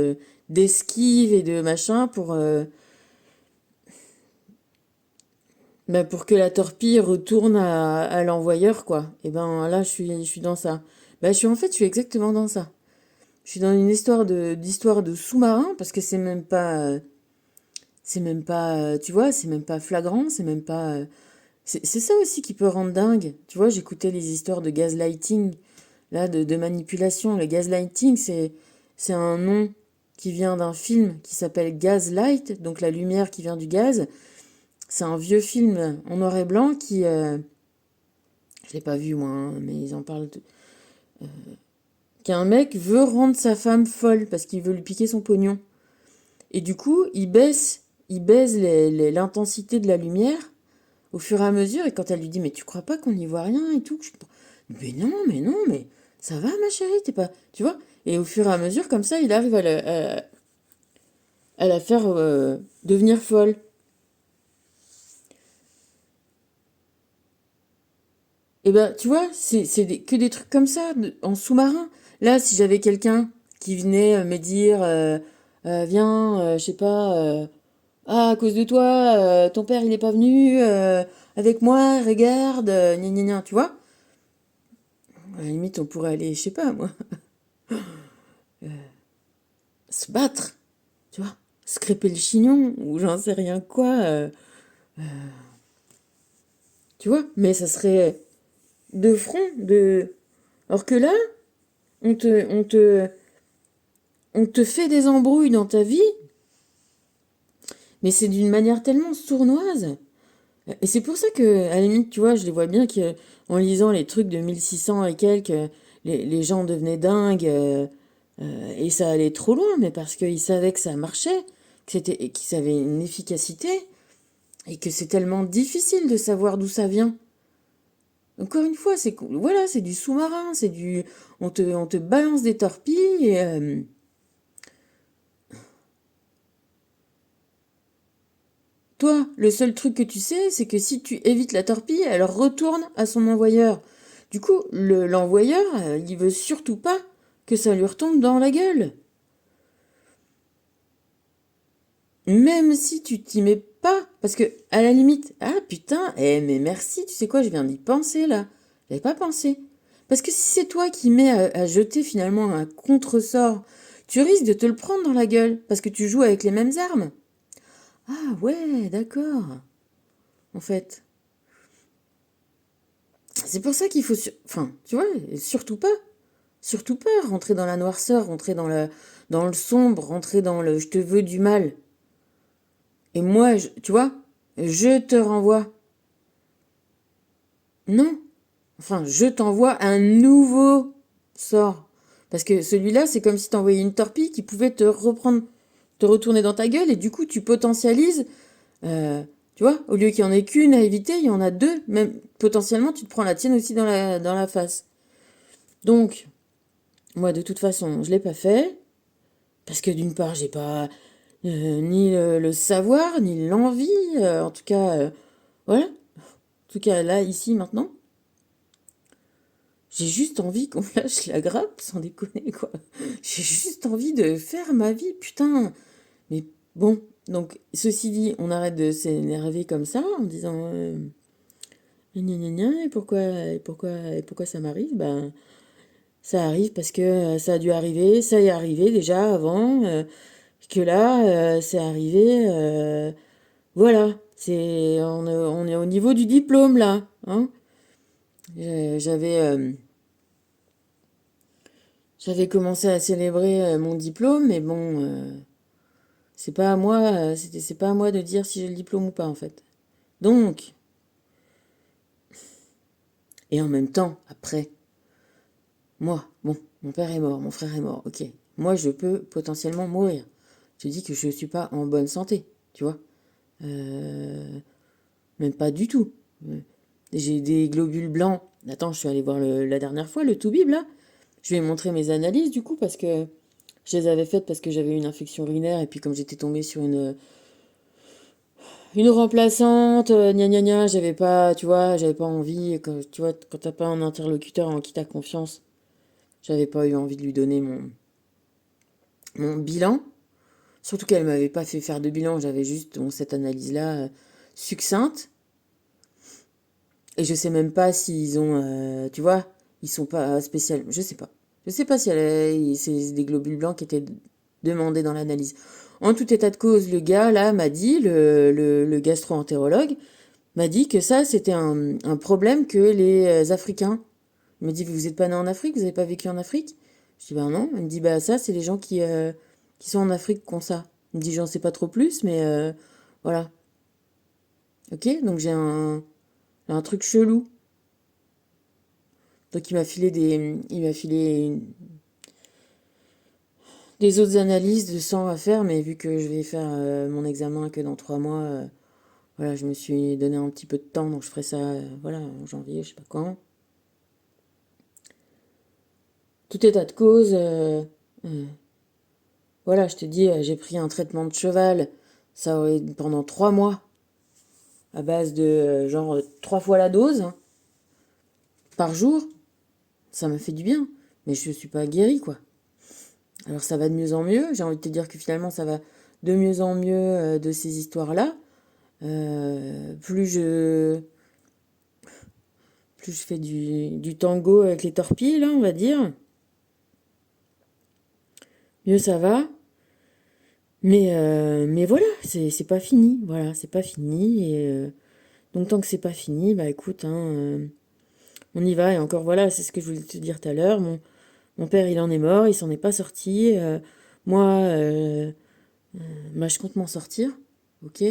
d'esquive et de machin pour que la torpille retourne à l'envoyeur, quoi. Et ben là, je suis dans ça. Je suis exactement dans ça. Je suis dans une d'histoire de sous-marin, parce que c'est même pas, tu vois, c'est même pas flagrant, c'est même pas, c'est ça aussi qui peut rendre dingue. Tu vois, j'écoutais les histoires de gaslighting, là, de manipulation. Le gaslighting, c'est un nom qui vient d'un film qui s'appelle Gaslight, donc la lumière qui vient du gaz. C'est un vieux film en noir et blanc je l'ai pas vu moi, hein, mais ils en parlent, qu'un mec veut rendre sa femme folle parce qu'il veut lui piquer son pognon. Et du coup, il baisse l'intensité de la lumière au fur et à mesure. Et quand elle lui dit, mais tu crois pas qu'on n'y voit rien et tout? Mais non, mais ça va ma chérie, t'es pas... Tu vois? Et au fur et à mesure, comme ça, il arrive à la faire devenir folle. Et ben, tu vois, que des trucs comme ça, en sous-marin. Là, si j'avais quelqu'un qui venait me dire, viens, je sais pas, Ah, à cause de toi, ton père il est pas venu avec moi, regarde, gna gna gna, tu vois? À la limite, on pourrait aller, je sais pas moi, se battre, tu vois? Se crêper le chignon, ou j'en sais rien quoi, tu vois? Mais ça serait de front, de. Alors que là, on te, on te, on te fait des embrouilles dans ta vie, mais c'est d'une manière tellement sournoise. Et c'est pour ça que, à la limite, tu vois, je les vois bien qu'en lisant les trucs de 1600 et quelques, les gens devenaient dingues, et ça allait trop loin, mais parce qu'ils savaient que ça marchait, qu'ils avaient une efficacité, et que c'est tellement difficile de savoir d'où ça vient. Encore une fois, voilà, c'est du sous-marin, on te balance des torpilles, et toi, le seul truc que tu sais, c'est que si tu évites la torpille, elle retourne à son envoyeur. Du coup, l'envoyeur, il veut surtout pas que ça lui retombe dans la gueule. Même si tu t'y mets pas, parce que, à la limite, ah putain, mais merci, tu sais quoi, je viens d'y penser là. J'avais pas pensé. Parce que si c'est toi qui mets à jeter finalement un contre-sort, tu risques de te le prendre dans la gueule, parce que tu joues avec les mêmes armes. Ah ouais, d'accord. En fait. C'est pour ça qu'il faut, enfin, tu vois, surtout pas rentrer dans la noirceur, rentrer dans le sombre, rentrer dans le je te veux du mal. Et moi, tu vois, je te renvoie. Non. Enfin, je t'envoie un nouveau sort. Parce que celui-là, c'est comme si t'envoyais une torpille qui pouvait te reprendre, te retourner dans ta gueule, et du coup, tu potentialises. euh, Tu vois, au lieu qu'il y en ait qu'une à éviter, il y en a deux. Même potentiellement, tu te prends la tienne aussi dans la face. Donc, moi, de toute façon, je l'ai pas fait. Parce que d'une part, j'ai pas ni le savoir, ni l'envie. En tout cas, voilà. En tout cas, là, ici, maintenant. J'ai juste envie qu'on me lâche la grappe, sans déconner, quoi. J'ai juste envie de faire ma vie, putain. Mais bon, donc, ceci dit, on arrête de s'énerver comme ça, en disant gna gna gna, et pourquoi ça m'arrive? Ben, ça arrive parce que ça a dû arriver, ça y est arrivé déjà avant, que là, c'est arrivé, voilà. On est au niveau du diplôme, là, hein. J'avais j'avais commencé à célébrer mon diplôme, mais bon, c'est pas à moi, c'est pas à moi de dire si j'ai le diplôme ou pas, en fait. Donc, et en même temps, après, moi, bon, mon père est mort, mon frère est mort, ok. Moi, je peux potentiellement mourir. Je dis que je suis pas en bonne santé, tu vois. Euh, Même pas du tout. J'ai des globules blancs. Attends, je suis allée voir la dernière fois le Toubib, là. Je lui ai montré mes analyses, du coup, parce que je les avais faites parce que j'avais une infection urinaire, et puis comme j'étais tombée sur une remplaçante, gna gna gna, j'avais pas envie, tu vois, quand t'as pas un interlocuteur en qui t'as confiance, j'avais pas eu envie de lui donner mon bilan. Surtout qu'elle m'avait pas fait faire de bilan, j'avais juste cette analyse-là succincte. Et je sais même pas s'ils ont, tu vois, ils sont pas spécial, je sais pas. Je sais pas si c'est des globules blancs qui étaient demandés dans l'analyse. En tout état de cause, le gars là m'a dit, le gastro-entérologue, m'a dit que ça, c'était un problème que les Africains. Il m'a dit, vous n'êtes pas né en Afrique, vous n'avez pas vécu en Afrique? Je dis, ben non. Il me dit, bah ça, c'est les gens qui sont en Afrique qui ont ça. Il me dit, j'en sais pas trop plus, mais voilà. Ok, donc j'ai un truc chelou. Donc il m'a filé des autres analyses de sang à faire, mais vu que je vais faire mon examen que dans 3 mois, voilà, je me suis donné un petit peu de temps, donc je ferai ça, voilà, en janvier, je sais pas quand. Tout état de cause, euh, voilà, je te dis, j'ai pris un traitement de cheval, ça aurait pendant 3 mois, à base de genre 3 fois la dose, hein, par jour, ça m'a fait du bien, mais je suis pas guérie, quoi. Alors ça va de mieux en mieux, j'ai envie de te dire que finalement ça va de mieux en mieux de ces histoires-là, plus je fais du tango avec les torpilles, là, on va dire, mieux ça va. Mais voilà, c'est pas fini. Voilà, c'est pas fini. Et donc, tant que c'est pas fini, bah écoute, hein, on y va. Et encore, voilà, c'est ce que je voulais te dire tout à l'heure. Mon père, il en est mort, il s'en est pas sorti. Moi, bah, je compte m'en sortir. Ok?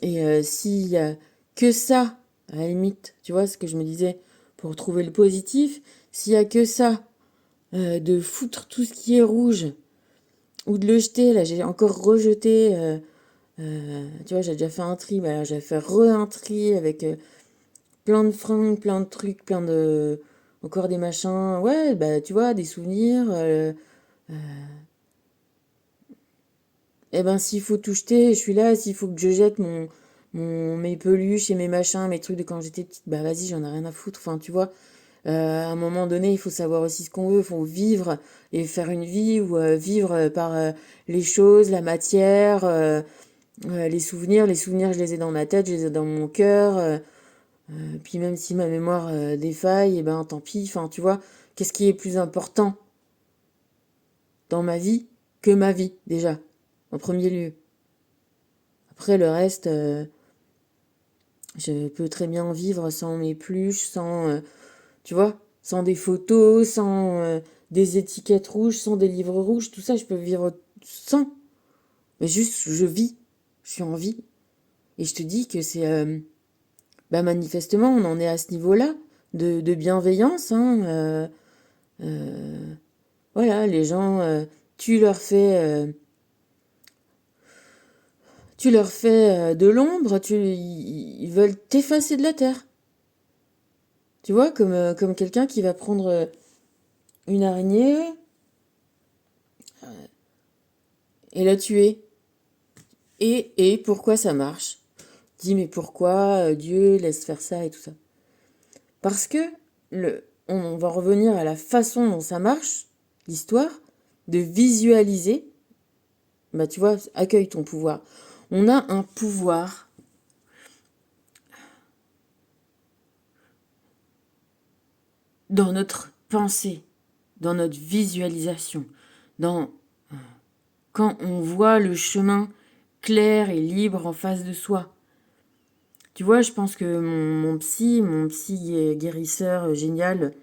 Et s'il y a que ça, à la limite, tu vois ce que je me disais, pour trouver le positif, s'il y a que ça, de foutre tout ce qui est rouge, ou de le jeter, là, j'ai encore rejeté. Tu vois, j'ai déjà fait un tri, bah, j'ai fait un tri avec plein de fringues, plein de trucs, plein de. Encore des machins. Ouais, bah, tu vois, des souvenirs. Eh ben, s'il faut tout jeter, je suis là. S'il faut que je jette mes peluches et mes machins, mes trucs de quand j'étais petite, bah, vas-y, j'en ai rien à foutre. Enfin, tu vois, à un moment donné, il faut savoir aussi ce qu'on veut. Il faut vivre et faire une vie ou vivre par les choses, la matière. Les souvenirs, je les ai dans ma tête, je les ai dans mon cœur. Puis même si ma mémoire défaille, et ben tant pis. Enfin, tu vois, qu'est-ce qui est plus important dans ma vie que ma vie, déjà, en premier lieu. Après, le reste, je peux très bien vivre sans mes pluches, sans, tu vois, sans des photos, sans des étiquettes rouges, sans des livres rouges, tout ça, je peux vivre sans. Mais juste, je vis, je suis en vie. Et je te dis que c'est... bah manifestement, on en est à ce niveau-là de bienveillance. Hein, voilà, les gens, tu leur fais, de l'ombre, ils veulent t'effacer de la terre. Tu vois, comme quelqu'un qui va prendre une araignée et la tuer. Et pourquoi ça marche? Dis, mais pourquoi Dieu laisse faire ça et tout ça? Parce que on va revenir à la façon dont ça marche, l'histoire, de visualiser. Bah, tu vois, accueille ton pouvoir. On a un pouvoir dans notre pensée, dans notre visualisation, dans quand on voit le chemin clair et libre en face de soi. Tu vois, je pense que mon psy guérisseur génial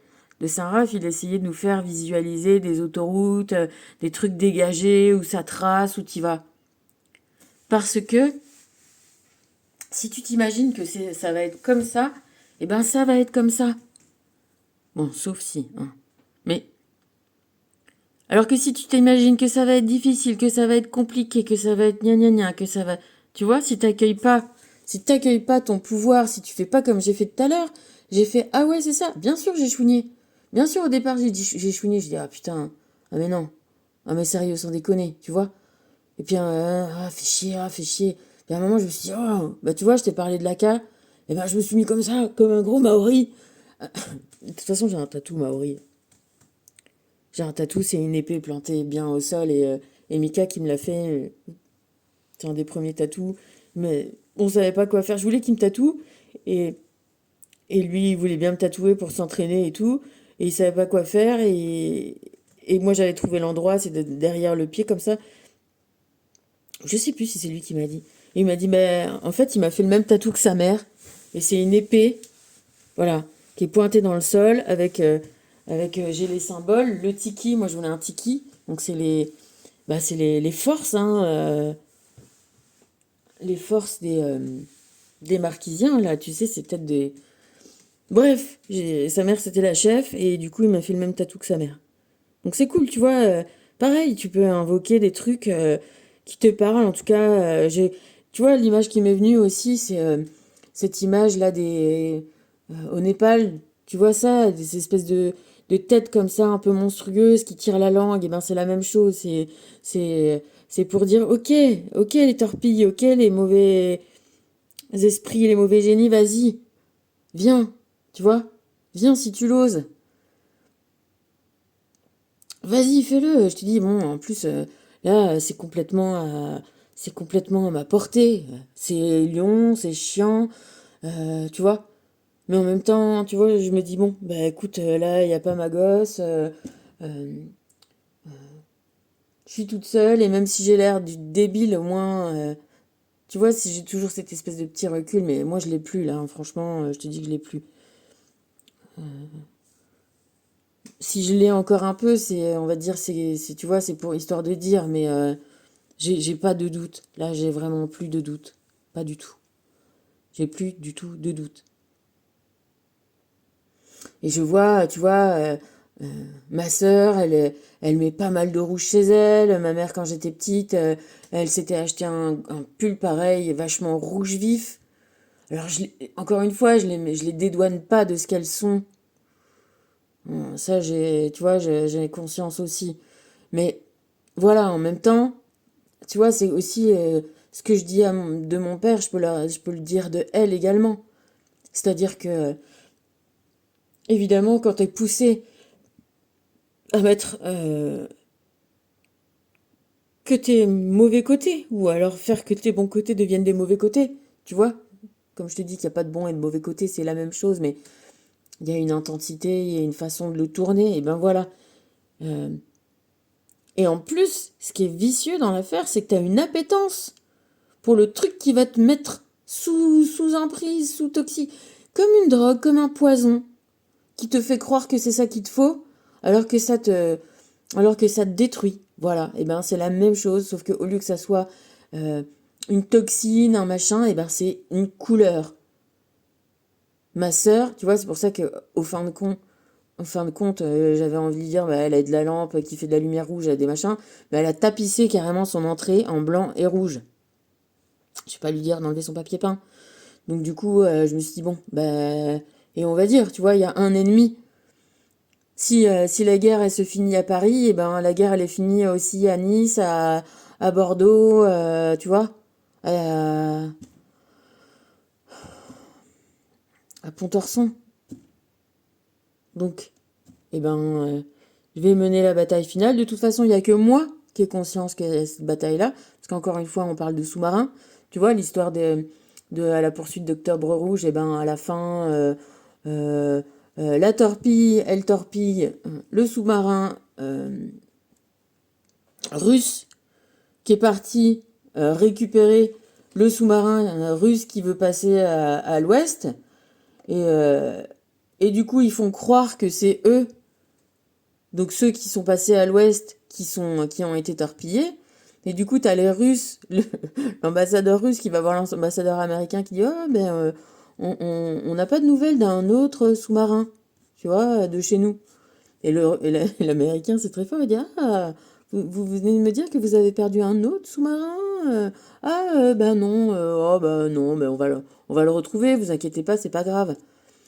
de Saint-Raph, il essayait de nous faire visualiser des autoroutes, des trucs dégagés, où ça trace, où tu vas. Parce que si tu t'imagines que ça va être comme ça, eh ben ça va être comme ça. Bon, sauf si. Hein. Mais alors que si tu t'imagines que ça va être difficile, que ça va être compliqué, que ça va être gna gna gna, que ça va... Tu vois, si t'accueilles pas ton pouvoir, si tu fais pas comme j'ai fait tout à l'heure, j'ai fait, ah ouais, c'est ça, bien sûr j'ai chouigné. Bien sûr au départ j'ai chouigné, je dis, ah putain, ah mais non, ah mais sérieux, sans déconner, tu vois. Et puis, fais chier, fais chier. Puis à un moment, je me suis dit, oh, bah tu vois, je t'ai parlé de l'aka, et ben je me suis mis comme ça, comme un gros Maori. De toute façon, j'ai un tatou Maori. J'ai un tatou, c'est une épée plantée bien au sol et Mika qui me l'a fait. C'est un des premiers tatous. Mais on savait pas quoi faire. Je voulais qu'il me tatoue et, et lui, il voulait bien me tatouer pour s'entraîner et tout. Et il savait pas quoi faire et moi, j'avais trouvé l'endroit, c'est derrière le pied comme ça. Je sais plus si c'est lui qui m'a dit. Et il m'a dit, ben, en fait, il m'a fait le même tatou que sa mère. Et c'est une épée, voilà, qui est pointée dans le sol j'ai les symboles. Le tiki, moi je voulais un tiki. Donc c'est les forces, hein, les forces des Marquisiens, là. Tu sais, c'est peut-être des... Bref, sa mère c'était la chef et du coup il m'a fait le même tatou que sa mère. Donc c'est cool, tu vois. Pareil, tu peux invoquer des trucs qui te parlent. En tout cas, tu vois, l'image qui m'est venue aussi, c'est cette image-là au Népal. Tu vois ça, des espèces de têtes comme ça, un peu monstrueuses, qui tirent la langue. Et ben c'est la même chose. C'est pour dire, ok les torpilles, ok les mauvais esprits, les mauvais génies, vas-y, viens, tu vois. Viens si tu l'oses. Vas-y, fais-le. Je te dis, bon, en plus, Là, c'est complètement à ma portée. C'est long, c'est chiant, tu vois. Mais en même temps, tu vois, je me dis, bon, bah écoute, là, il n'y a pas ma gosse, euh, je suis toute seule, et même si j'ai l'air du débile, au moins, tu vois, si j'ai toujours cette espèce de petit recul, mais moi, je l'ai plus, là, hein, franchement, je te dis que je l'ai plus. Si je l'ai encore un peu, c'est, on va dire, tu vois, c'est pour histoire de dire, mais j'ai pas de doute. Là, j'ai vraiment plus de doute. Pas du tout. J'ai plus du tout de doute. Et je vois, tu vois, ma sœur, elle met pas mal de rouge chez elle. Ma mère, quand j'étais petite, elle s'était acheté un pull pareil, vachement rouge vif. Alors, encore une fois, je les dédouane pas de ce qu'elles sont. Ça, tu vois, j'ai conscience aussi. Mais voilà, en même temps, tu vois, c'est aussi ce que je dis de mon père, je peux le dire de elle également. C'est-à-dire que, évidemment, quand t'es poussé à mettre que tes mauvais côtés, ou alors faire que tes bons côtés deviennent des mauvais côtés, tu vois, comme je te dis qu'il n'y a pas de bons et de mauvais côtés, c'est la même chose, mais il y a une intensité, il y a une façon de le tourner, et ben voilà. Euh, et en plus, ce qui est vicieux dans l'affaire, c'est que tu as une appétence pour le truc qui va te mettre sous emprise, sous toxique, comme une drogue, comme un poison, qui te fait croire que c'est ça qu'il te faut, alors que ça te, alors que ça te détruit. Voilà, et ben c'est la même chose, sauf que au lieu que ça soit euh, une toxine, un machin, et ben c'est une couleur. Ma sœur, tu vois, c'est pour ça que au fin de compte, j'avais envie de dire, bah, elle a de la lampe qui fait de la lumière rouge, elle a des machins, bah, elle a tapissé carrément son entrée en blanc et rouge. Je vais pas lui dire d'enlever son papier peint. Donc du coup, je me suis dit, bon, bah, et on va dire, tu vois, il y a un ennemi. Si la guerre, elle se finit à Paris, et ben la guerre, elle est finie aussi à Nice, à Bordeaux, tu vois, à, à Pontorson. Donc, eh ben, je vais mener la bataille finale. De toute façon, il n'y a que moi qui ai conscience qu'il y a cette bataille-là. Parce qu'encore une fois, on parle de sous-marins. Tu vois, l'histoire de à la poursuite d'Octobre Rouge, et ben à la fin, euh, la torpille, elle torpille le sous-marin russe qui est parti récupérer le sous-marin russe qui veut passer à l'ouest. Et, euh, et du coup, ils font croire que c'est eux, donc ceux qui sont passés à l'ouest, qui ont été torpillés. Et du coup, t'as les Russes, l'ambassadeur russe qui va voir l'ambassadeur américain qui dit oh, ben, on n'a pas de nouvelles d'un autre sous-marin, tu vois, de chez nous. Et l'américain, c'est très fort, il dit ah, vous venez de me dire que vous avez perdu un autre sous-marin ben non, oh, ben non, ben on va le retrouver, vous inquiétez pas, c'est pas grave.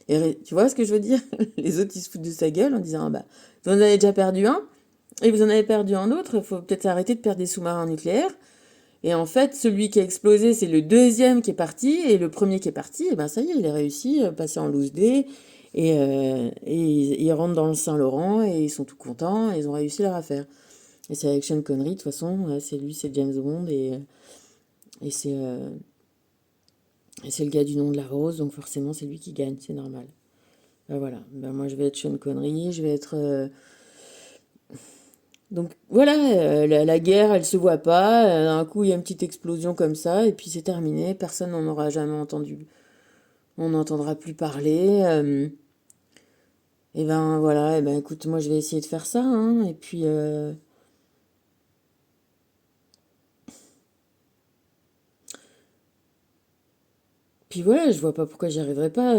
Et tu vois ce que je veux dire? Les autres, ils se foutent de sa gueule en disant, ah bah, vous en avez déjà perdu un, et vous en avez perdu un autre, il faut peut-être arrêter de perdre des sous-marins nucléaires. Et en fait, celui qui a explosé, c'est le deuxième qui est parti, et le premier qui est parti, et ben ça y est, il a réussi, passer en loose day, et ils rentrent dans le Saint-Laurent, et ils sont tout contents, et ils ont réussi leur affaire. Et c'est avec Sean Connery, de toute façon, c'est lui, c'est James Bond, et c'est le gars du nom de la rose, donc forcément, c'est lui qui gagne, c'est normal. Ben voilà, ben moi je vais être Sean Connery, je vais être... Donc voilà, la guerre, elle se voit pas, d'un coup il y a une petite explosion comme ça, et puis c'est terminé, personne n'en aura jamais entendu, on n'entendra plus parler. Et ben voilà, et ben écoute, moi je vais essayer de faire ça, hein, et puis voilà, je vois pas pourquoi j'y arriverai pas,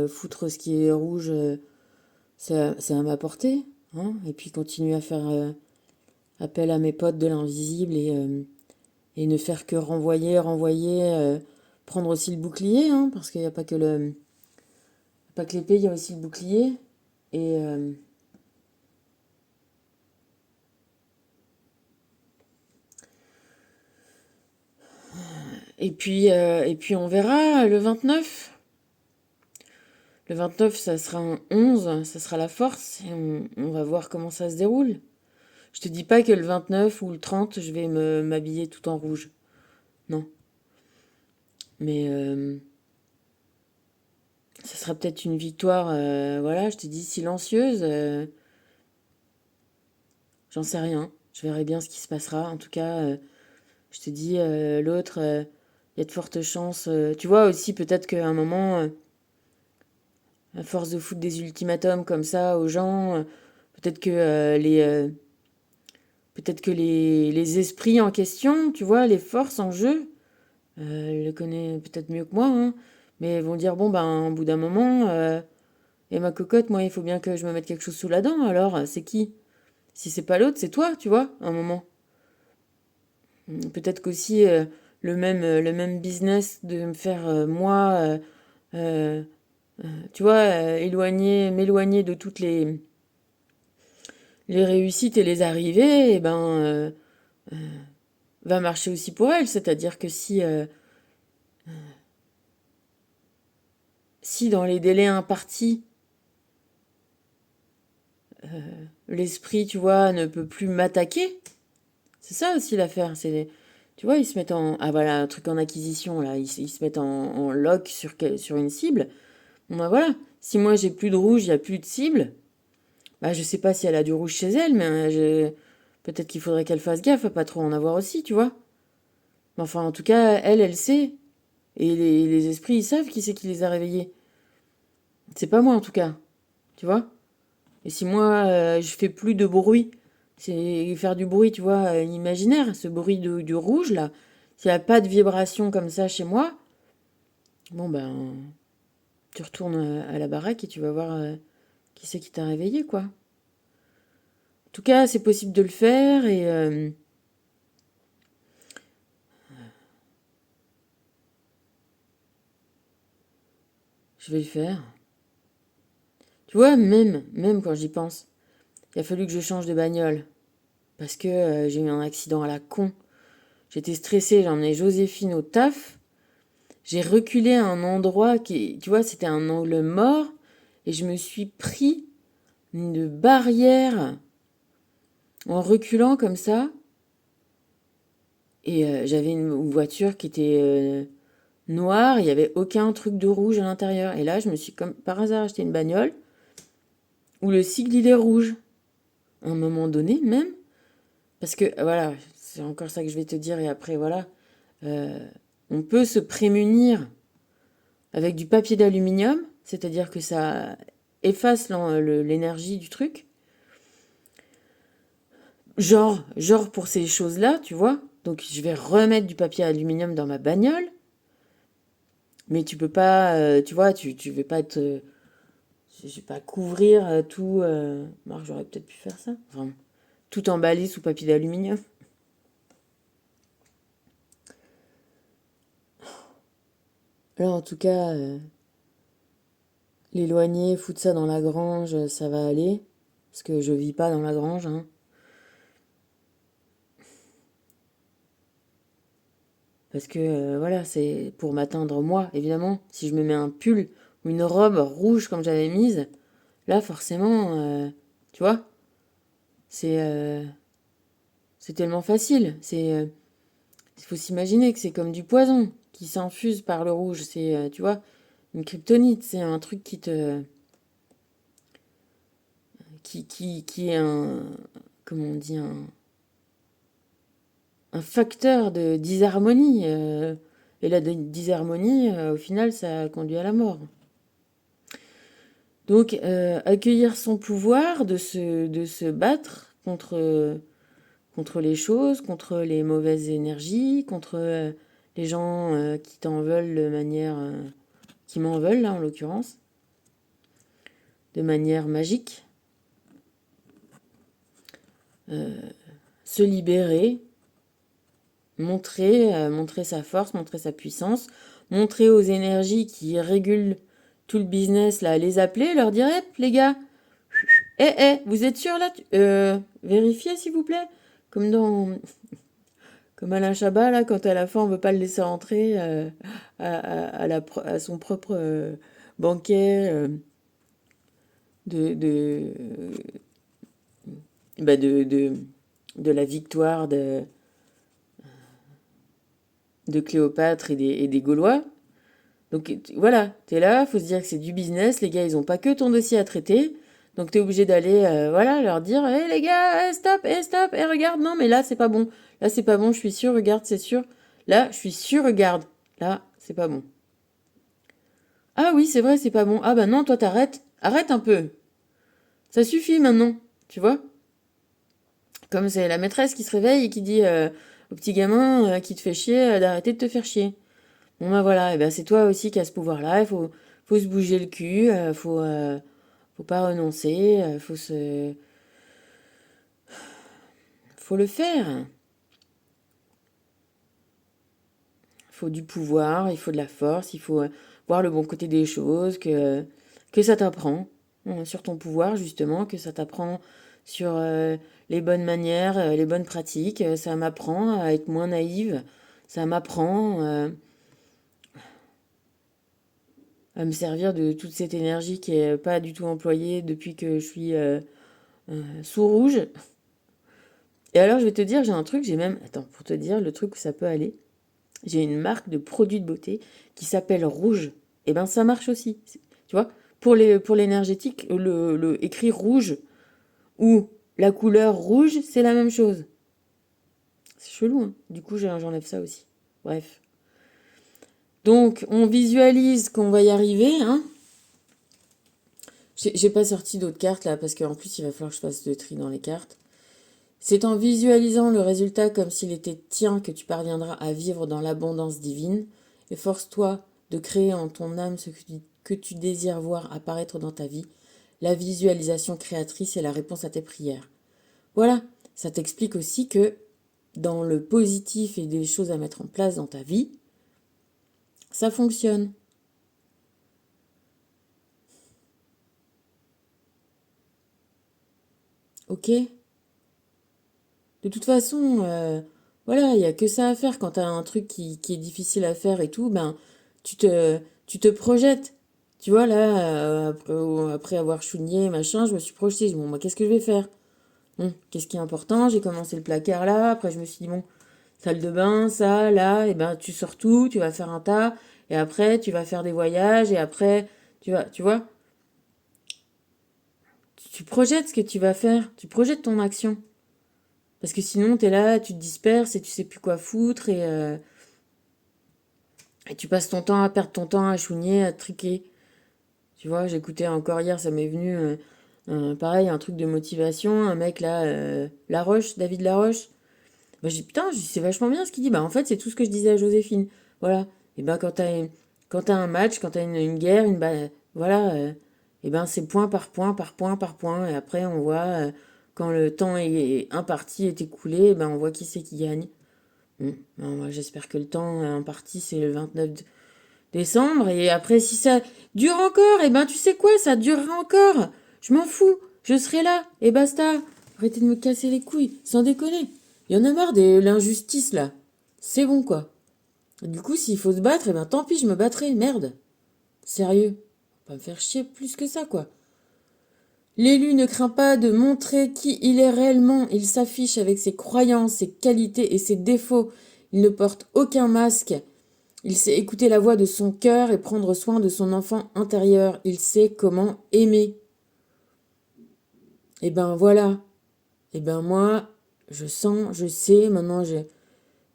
foutre ce qui est rouge, c'est à ma portée, hein, et puis continuer à faire appel à mes potes de l'invisible et ne faire que renvoyer, prendre aussi le bouclier, hein, parce qu'il n'y a pas que l'épée, il y a aussi le bouclier. Et, euh, et puis on verra le 29. Le 29, ça sera un 11, ça sera la force, et on va voir comment ça se déroule. Je te dis pas que le 29 ou le 30, je vais m'habiller tout en rouge. Non. Mais ça sera peut-être une victoire, voilà, je te dis silencieuse. J'en sais rien. Je verrai bien ce qui se passera. En tout cas, je te dis, l'autre, il y a de fortes chances. Tu vois aussi, peut-être qu'à un moment, à force de foutre des ultimatums comme ça aux gens, peut-être que peut-être que les esprits en question, tu vois, les forces en jeu, elle le connaît peut-être mieux que moi, hein, mais vont dire bon ben au bout d'un moment, et ma cocotte, moi il faut bien que je me mette quelque chose sous la dent. Alors c'est qui? Si c'est pas l'autre, c'est toi, tu vois, à un moment. Peut-être qu'aussi le même business de me faire moi, euh, tu vois, m'éloigner de toutes les réussites et les arrivées, et ben va marcher aussi pour elle. C'est-à-dire que si dans les délais impartis, l'esprit, tu vois, ne peut plus m'attaquer, c'est ça aussi l'affaire. Tu vois, ils se mettent en, ah voilà, un truc en acquisition là, ils se mettent en lock sur une cible. Bon ben voilà, si moi j'ai plus de rouge, il y a plus de cible. Bah je sais pas si elle a du rouge chez elle, mais peut-être qu'il faudrait qu'elle fasse gaffe à pas trop en avoir aussi, tu vois. Mais enfin, en tout cas, elle sait. Et les esprits, ils savent qui c'est qui les a réveillés. C'est pas moi en tout cas, tu vois. Et si moi, je fais plus de bruit, c'est faire du bruit, tu vois, imaginaire, ce bruit du rouge, là, s'il n'y a pas de vibration comme ça chez moi, bon, ben, tu retournes à la baraque et tu vas voir qui c'est qui t'a réveillé, quoi. En tout cas, c'est possible de le faire et je vais le faire. Tu vois, même quand j'y pense, il a fallu que je change de bagnole parce que j'ai eu un accident à la con. J'étais stressée, j'ai emmené Joséphine au taf. J'ai reculé à un endroit qui, tu vois, c'était un angle mort et je me suis pris une barrière en reculant comme ça. Et j'avais une voiture qui était noire, il n'y avait aucun truc de rouge à l'intérieur. Et là, je me suis comme par hasard acheté une bagnole où le sigle il est rouge. À un moment donné, même, parce que voilà, c'est encore ça que je vais te dire. Et après, voilà, euh, on peut se prémunir avec du papier d'aluminium, c'est-à-dire que ça efface l'énergie du truc. Genre pour ces choses-là, tu vois. Donc je vais remettre du papier aluminium dans ma bagnole, mais tu peux pas, tu vois, tu veux pas te, je vais pas couvrir tout. Marc, j'aurais peut-être pu faire ça, vraiment. Tout emballé sous papier d'aluminium. Là, en tout cas, l'éloigner, foutre ça dans la grange, ça va aller, parce que je vis pas dans la grange, hein. Parce que voilà, c'est pour m'atteindre moi, évidemment. Si je me mets un pull ou une robe rouge comme j'avais mise, là forcément, tu vois, c'est c'est tellement facile. Il faut s'imaginer que c'est comme du poison qui s'infuse par le rouge. C'est, tu vois, une kryptonite. C'est un truc qui est un, comment on dit, un facteur de disharmonie. Et la disharmonie, au final, ça conduit à la mort. Donc, accueillir son pouvoir de se battre contre les choses, contre les mauvaises énergies, contre les gens qui t'en veulent de manière... qui m'en veulent, là, en l'occurrence, de manière magique. Se libérer, montrer sa force, montrer sa puissance, montrer aux énergies qui régulent tout le business, là, les appeler, leur dire, hey, les gars, vous êtes sûrs là? Vérifiez s'il vous plaît. Comme dans comme Alain Chabat, là, quand à la fin on veut pas le laisser rentrer à son propre banquet de, de, bah de de la victoire de Cléopâtre et des Gaulois. Donc voilà, t'es là, faut se dire que c'est du business, les gars, ils ont pas que ton dossier à traiter. Donc t'es obligé d'aller, voilà, leur dire, hé les gars, stop, regarde, non, mais là c'est pas bon. Là c'est pas bon, je suis sûr, regarde, c'est sûr. Là, je suis sûr, regarde. Là, c'est pas bon. Ah oui, c'est vrai, c'est pas bon. Ah bah non, toi t'arrêtes. Arrête un peu. Ça suffit maintenant, tu vois. Comme c'est la maîtresse qui se réveille et qui dit au petit gamin qui te fait chier d'arrêter de te faire chier. Bon bah voilà, et ben c'est toi aussi qui as ce pouvoir-là. Faut se bouger le cul, faut pas renoncer, faut le faire. Il faut du pouvoir, il faut de la force, il faut voir le bon côté des choses, que ça t'apprend sur ton pouvoir justement, que ça t'apprend sur les bonnes manières, les bonnes pratiques. Ça m'apprend à être moins naïve, ça m'apprend à me servir de toute cette énergie qui est pas du tout employée depuis que je suis sous rouge. Et alors je vais te dire, j'ai un truc, j'ai même, attends, pour te dire le truc où ça peut aller. J'ai une marque de produits de beauté qui s'appelle Rouge. Et ben ça marche aussi. Tu vois, pour l'énergétique, le écrit rouge ou la couleur rouge, c'est la même chose. C'est chelou, hein. Du coup, j'enlève ça aussi. Bref. Donc, on visualise qu'on va y arriver, hein. J'ai pas sorti d'autres cartes là, parce qu'en plus, il va falloir que je fasse le tri dans les cartes. C'est en visualisant le résultat comme s'il était tien que tu parviendras à vivre dans l'abondance divine. Efforce-toi de créer en ton âme ce que tu désires voir apparaître dans ta vie. La visualisation créatrice est la réponse à tes prières. Voilà, ça t'explique aussi que dans le positif et des choses à mettre en place dans ta vie, ça fonctionne. Ok? De toute façon, voilà, il n'y a que ça à faire. Quand tu as un truc qui est difficile à faire et tout, ben, tu te projettes. Tu vois, là, après avoir chouigné, machin, je me suis projetée. Je dis, bon, moi, qu'est-ce que je vais faire? Bon, qu'est-ce qui est important? J'ai commencé le placard là. Après, je me suis dit, bon, salle de bain, ça, là, et ben, tu sors tout, tu vas faire un tas. Et après, tu vas faire des voyages. Et après, tu vois, tu projettes ce que tu vas faire. Tu projettes ton action. Parce que sinon, t'es là, tu te disperses et tu sais plus quoi foutre et tu passes ton temps à perdre ton temps à chouigner, à triquer. Tu vois, j'écoutais encore hier, ça m'est venu, pareil, un truc de motivation, un mec là, Laroche, David Laroche. Bah, j'ai dit, putain, c'est vachement bien ce qu'il dit. Bah, en fait, c'est tout ce que je disais à Joséphine. Voilà. Et ben, quand t'as un match, quand t'as une guerre, voilà, et ben, c'est point par point, par point, par point. Et après, on voit, quand le temps est imparti, est écoulé, et ben, on voit qui c'est qui gagne. Ben, moi, j'espère que le temps imparti, c'est le 29 décembre. Et après, si ça dure encore, et ben, tu sais quoi, ça durera encore. Je m'en fous. Je serai là. Et basta. Arrêtez de me casser les couilles. Sans déconner. Il y en a marre de l'injustice, là. C'est bon, quoi. Du coup, s'il faut se battre, et ben, tant pis, je me battrai. Merde. Sérieux. Pas me faire chier plus que ça, quoi. L'élu ne craint pas de montrer qui il est réellement. Il s'affiche avec ses croyances, ses qualités et ses défauts. Il ne porte aucun masque. Il sait écouter la voix de son cœur et prendre soin de son enfant intérieur. Il sait comment aimer. Et ben voilà. Et ben moi, je sens, je sais, maintenant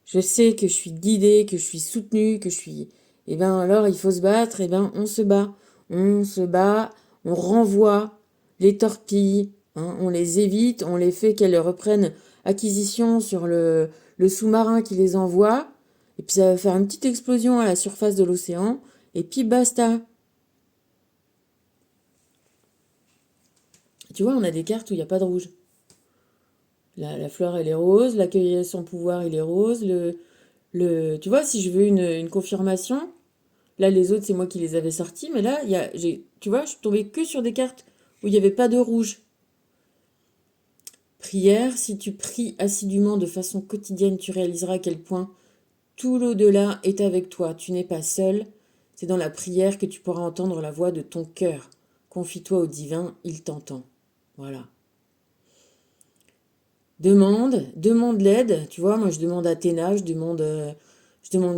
je sais que je suis guidée, que je suis soutenue, que je suis... Et ben alors il faut se battre, et ben on se bat. On se bat, on renvoie les torpilles, hein, on les évite, on les fait qu'elles reprennent acquisition sur le sous-marin qui les envoie. Et puis ça va faire une petite explosion à la surface de l'océan. Et puis basta. Tu vois, on a des cartes où il n'y a pas de rouge. La fleur, elle est rose. L'accueil son pouvoir, il est rose. Tu vois, si je veux une confirmation, là, les autres, c'est moi qui les avais sortis. Mais là, tu vois, je suis tombée que sur des cartes où il n'y avait pas de rouge. Prière, si tu pries assidûment de façon quotidienne, tu réaliseras à quel point tout l'au-delà est avec toi. Tu n'es pas seul. C'est dans la prière que tu pourras entendre la voix de ton cœur. Confie-toi au divin, il t'entend. Voilà. demande l'aide. Tu vois, moi je demande Athéna, je demande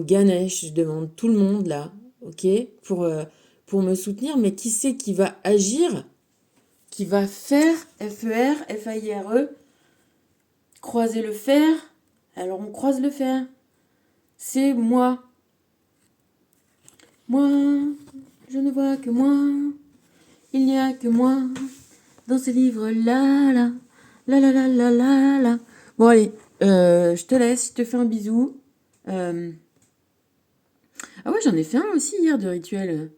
Ganesh, je demande tout le monde là, ok, pour me soutenir. Mais qui c'est qui va agir, qui va faire, F-E-R, F-A-I-R-E, croiser le fer? Alors on croise le fer. C'est moi. Moi, je ne vois que moi. Il n'y a que moi dans ce livre-là, là. La la la la la la. Bon allez, je te laisse, je te fais un bisou. Ah ouais, j'en ai fait un aussi hier de rituel.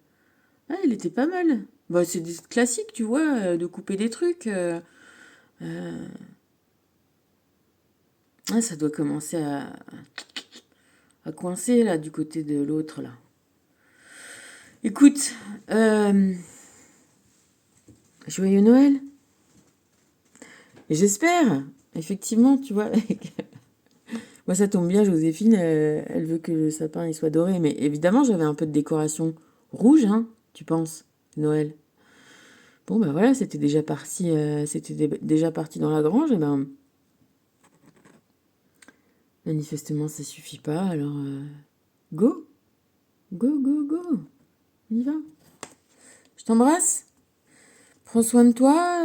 Ah, il était pas mal. Bah, c'est des classiques, tu vois, de couper des trucs. Ah, ça doit commencer à coincer là du côté de l'autre là. Écoute, joyeux Noël. Et j'espère, effectivement, tu vois. Moi, ça tombe bien, Joséphine, elle veut que le sapin il soit doré. Mais évidemment, j'avais un peu de décoration rouge, hein, tu penses, Noël. Bon, ben voilà, déjà parti dans la grange. Et ben, manifestement, ça suffit pas. Alors, go, go, go, go. On y va. Je t'embrasse. Prends soin de toi.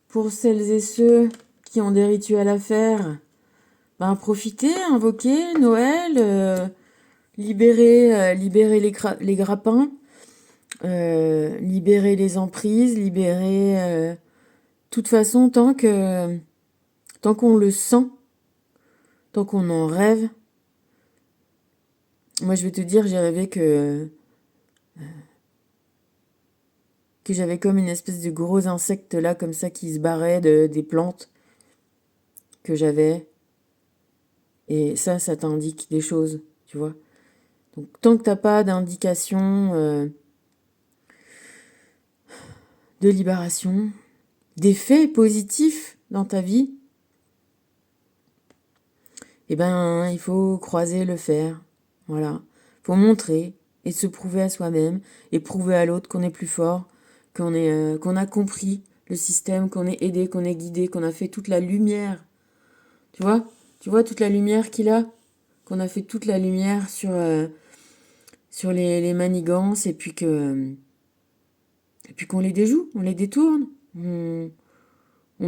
Pour celles et ceux qui ont des rituels à faire, ben profitez, invoquez Noël, libérez les grappins, libérez les emprises, libérez... de toute façon, tant qu'on le sent, tant qu'on en rêve, moi je vais te dire, j'ai rêvé que j'avais comme une espèce de gros insecte là, comme ça, qui se barrait des plantes que j'avais. Et ça t'indique des choses, tu vois. Donc tant que t'as pas d'indication de libération, d'effets positifs dans ta vie, eh ben il faut croiser le fer. Voilà. Faut montrer et se prouver à soi-même et prouver à l'autre qu'on est plus fort, qu'on a compris le système, qu'on est aidé, qu'on est guidé, qu'on a fait toute la lumière. Tu vois? Tu vois toute la lumière qu'il a? Qu'on a fait toute la lumière sur les manigances et puis qu'on les déjoue, on les détourne. On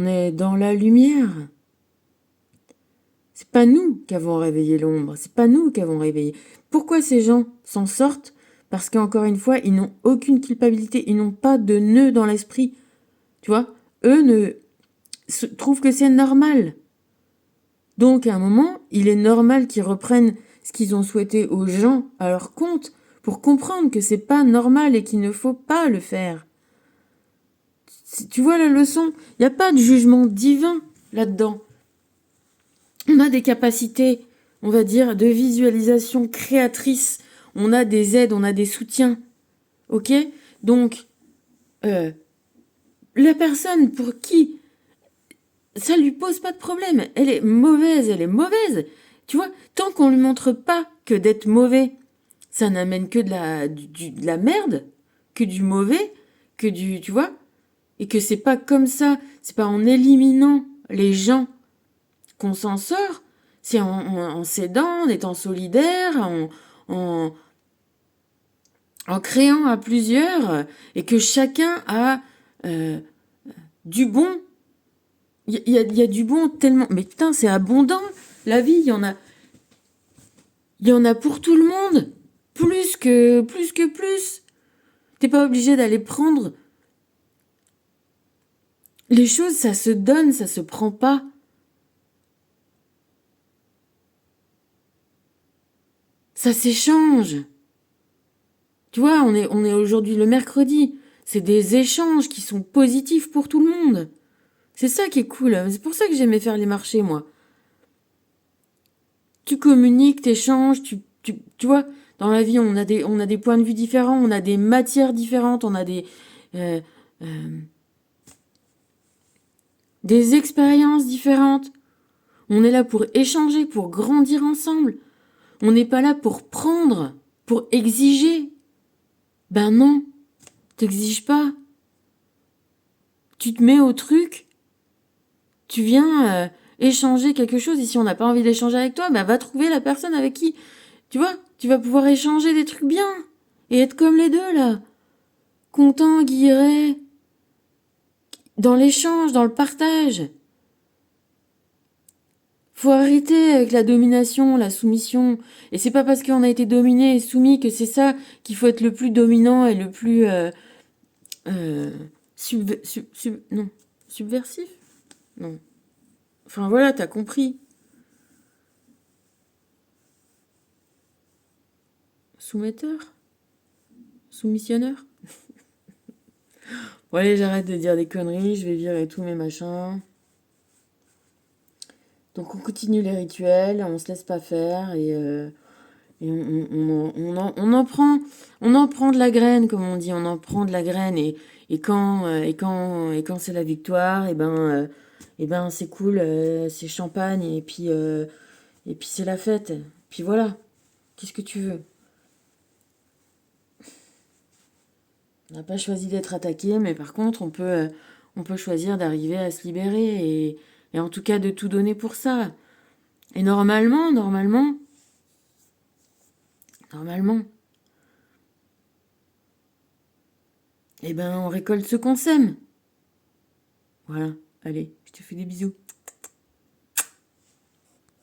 est dans la lumière. C'est pas nous qui avons réveillé l'ombre, c'est pas nous qui avons réveillé. Pourquoi ces gens s'en sortent? Parce qu'encore une fois, ils n'ont aucune culpabilité, ils n'ont pas de nœud dans l'esprit. Tu vois? Trouvent que c'est normal. Donc à un moment, il est normal qu'ils reprennent ce qu'ils ont souhaité aux gens à leur compte pour comprendre que c'est pas normal et qu'il ne faut pas le faire. Tu vois la leçon? Il n'y a pas de jugement divin là-dedans. On a des capacités, on va dire, de visualisation créatrice. On a des aides, on a des soutiens. Ok? Donc, la personne pour qui ça lui pose pas de problème, elle est mauvaise, elle est mauvaise. Tu vois, tant qu'on lui montre pas que d'être mauvais, ça n'amène que de la merde, que du mauvais, tu vois, et que c'est pas comme ça, c'est pas en éliminant les gens qu'on s'en sort, c'est en s'aidant, en étant solidaire, en créant à plusieurs, et que chacun a du bon. Il y a du bon tellement... Mais putain, c'est abondant, la vie, il y en a pour tout le monde, plus. T'es pas obligé d'aller prendre... Les choses, ça se donne, ça se prend pas. Ça s'échange. Tu vois, on est aujourd'hui le mercredi. C'est des échanges qui sont positifs pour tout le monde. C'est ça qui est cool. C'est pour ça que j'aimais faire les marchés, moi. Tu communiques, t'échanges, tu vois, dans la vie, on a des points de vue différents, on a des matières différentes, on a euh, des expériences différentes. On est là pour échanger, pour grandir ensemble. On n'est pas là pour prendre, pour exiger. Ben non, t'exiges pas. Tu te mets au truc tu viens échanger quelque chose, et si on n'a pas envie d'échanger avec toi, bah va trouver la personne avec qui, tu vois, tu vas pouvoir échanger des trucs bien, et être comme les deux, là. Content, guilleret, dans l'échange, dans le partage. Faut arrêter avec la domination, la soumission. Et c'est pas parce qu'on a été dominé et soumis que c'est ça qu'il faut être le plus dominant et le plus euh, non, subversif. Non. Enfin voilà, t'as compris. Soumetteur, soumissionneur. Bon allez, j'arrête de dire des conneries, je vais virer tous mes machins. Donc on continue les rituels, on se laisse pas faire et on en prend de la graine, comme on dit, on en prend de la graine et quand c'est la victoire, et ben c'est cool, c'est champagne et puis c'est la fête. Puis voilà, qu'est-ce que tu veux? On n'a pas choisi d'être attaqué, mais par contre on peut choisir d'arriver à se libérer et en tout cas de tout donner pour ça. Et normalement, eh ben on récolte ce qu'on sème. Voilà, allez, je te fais des bisous.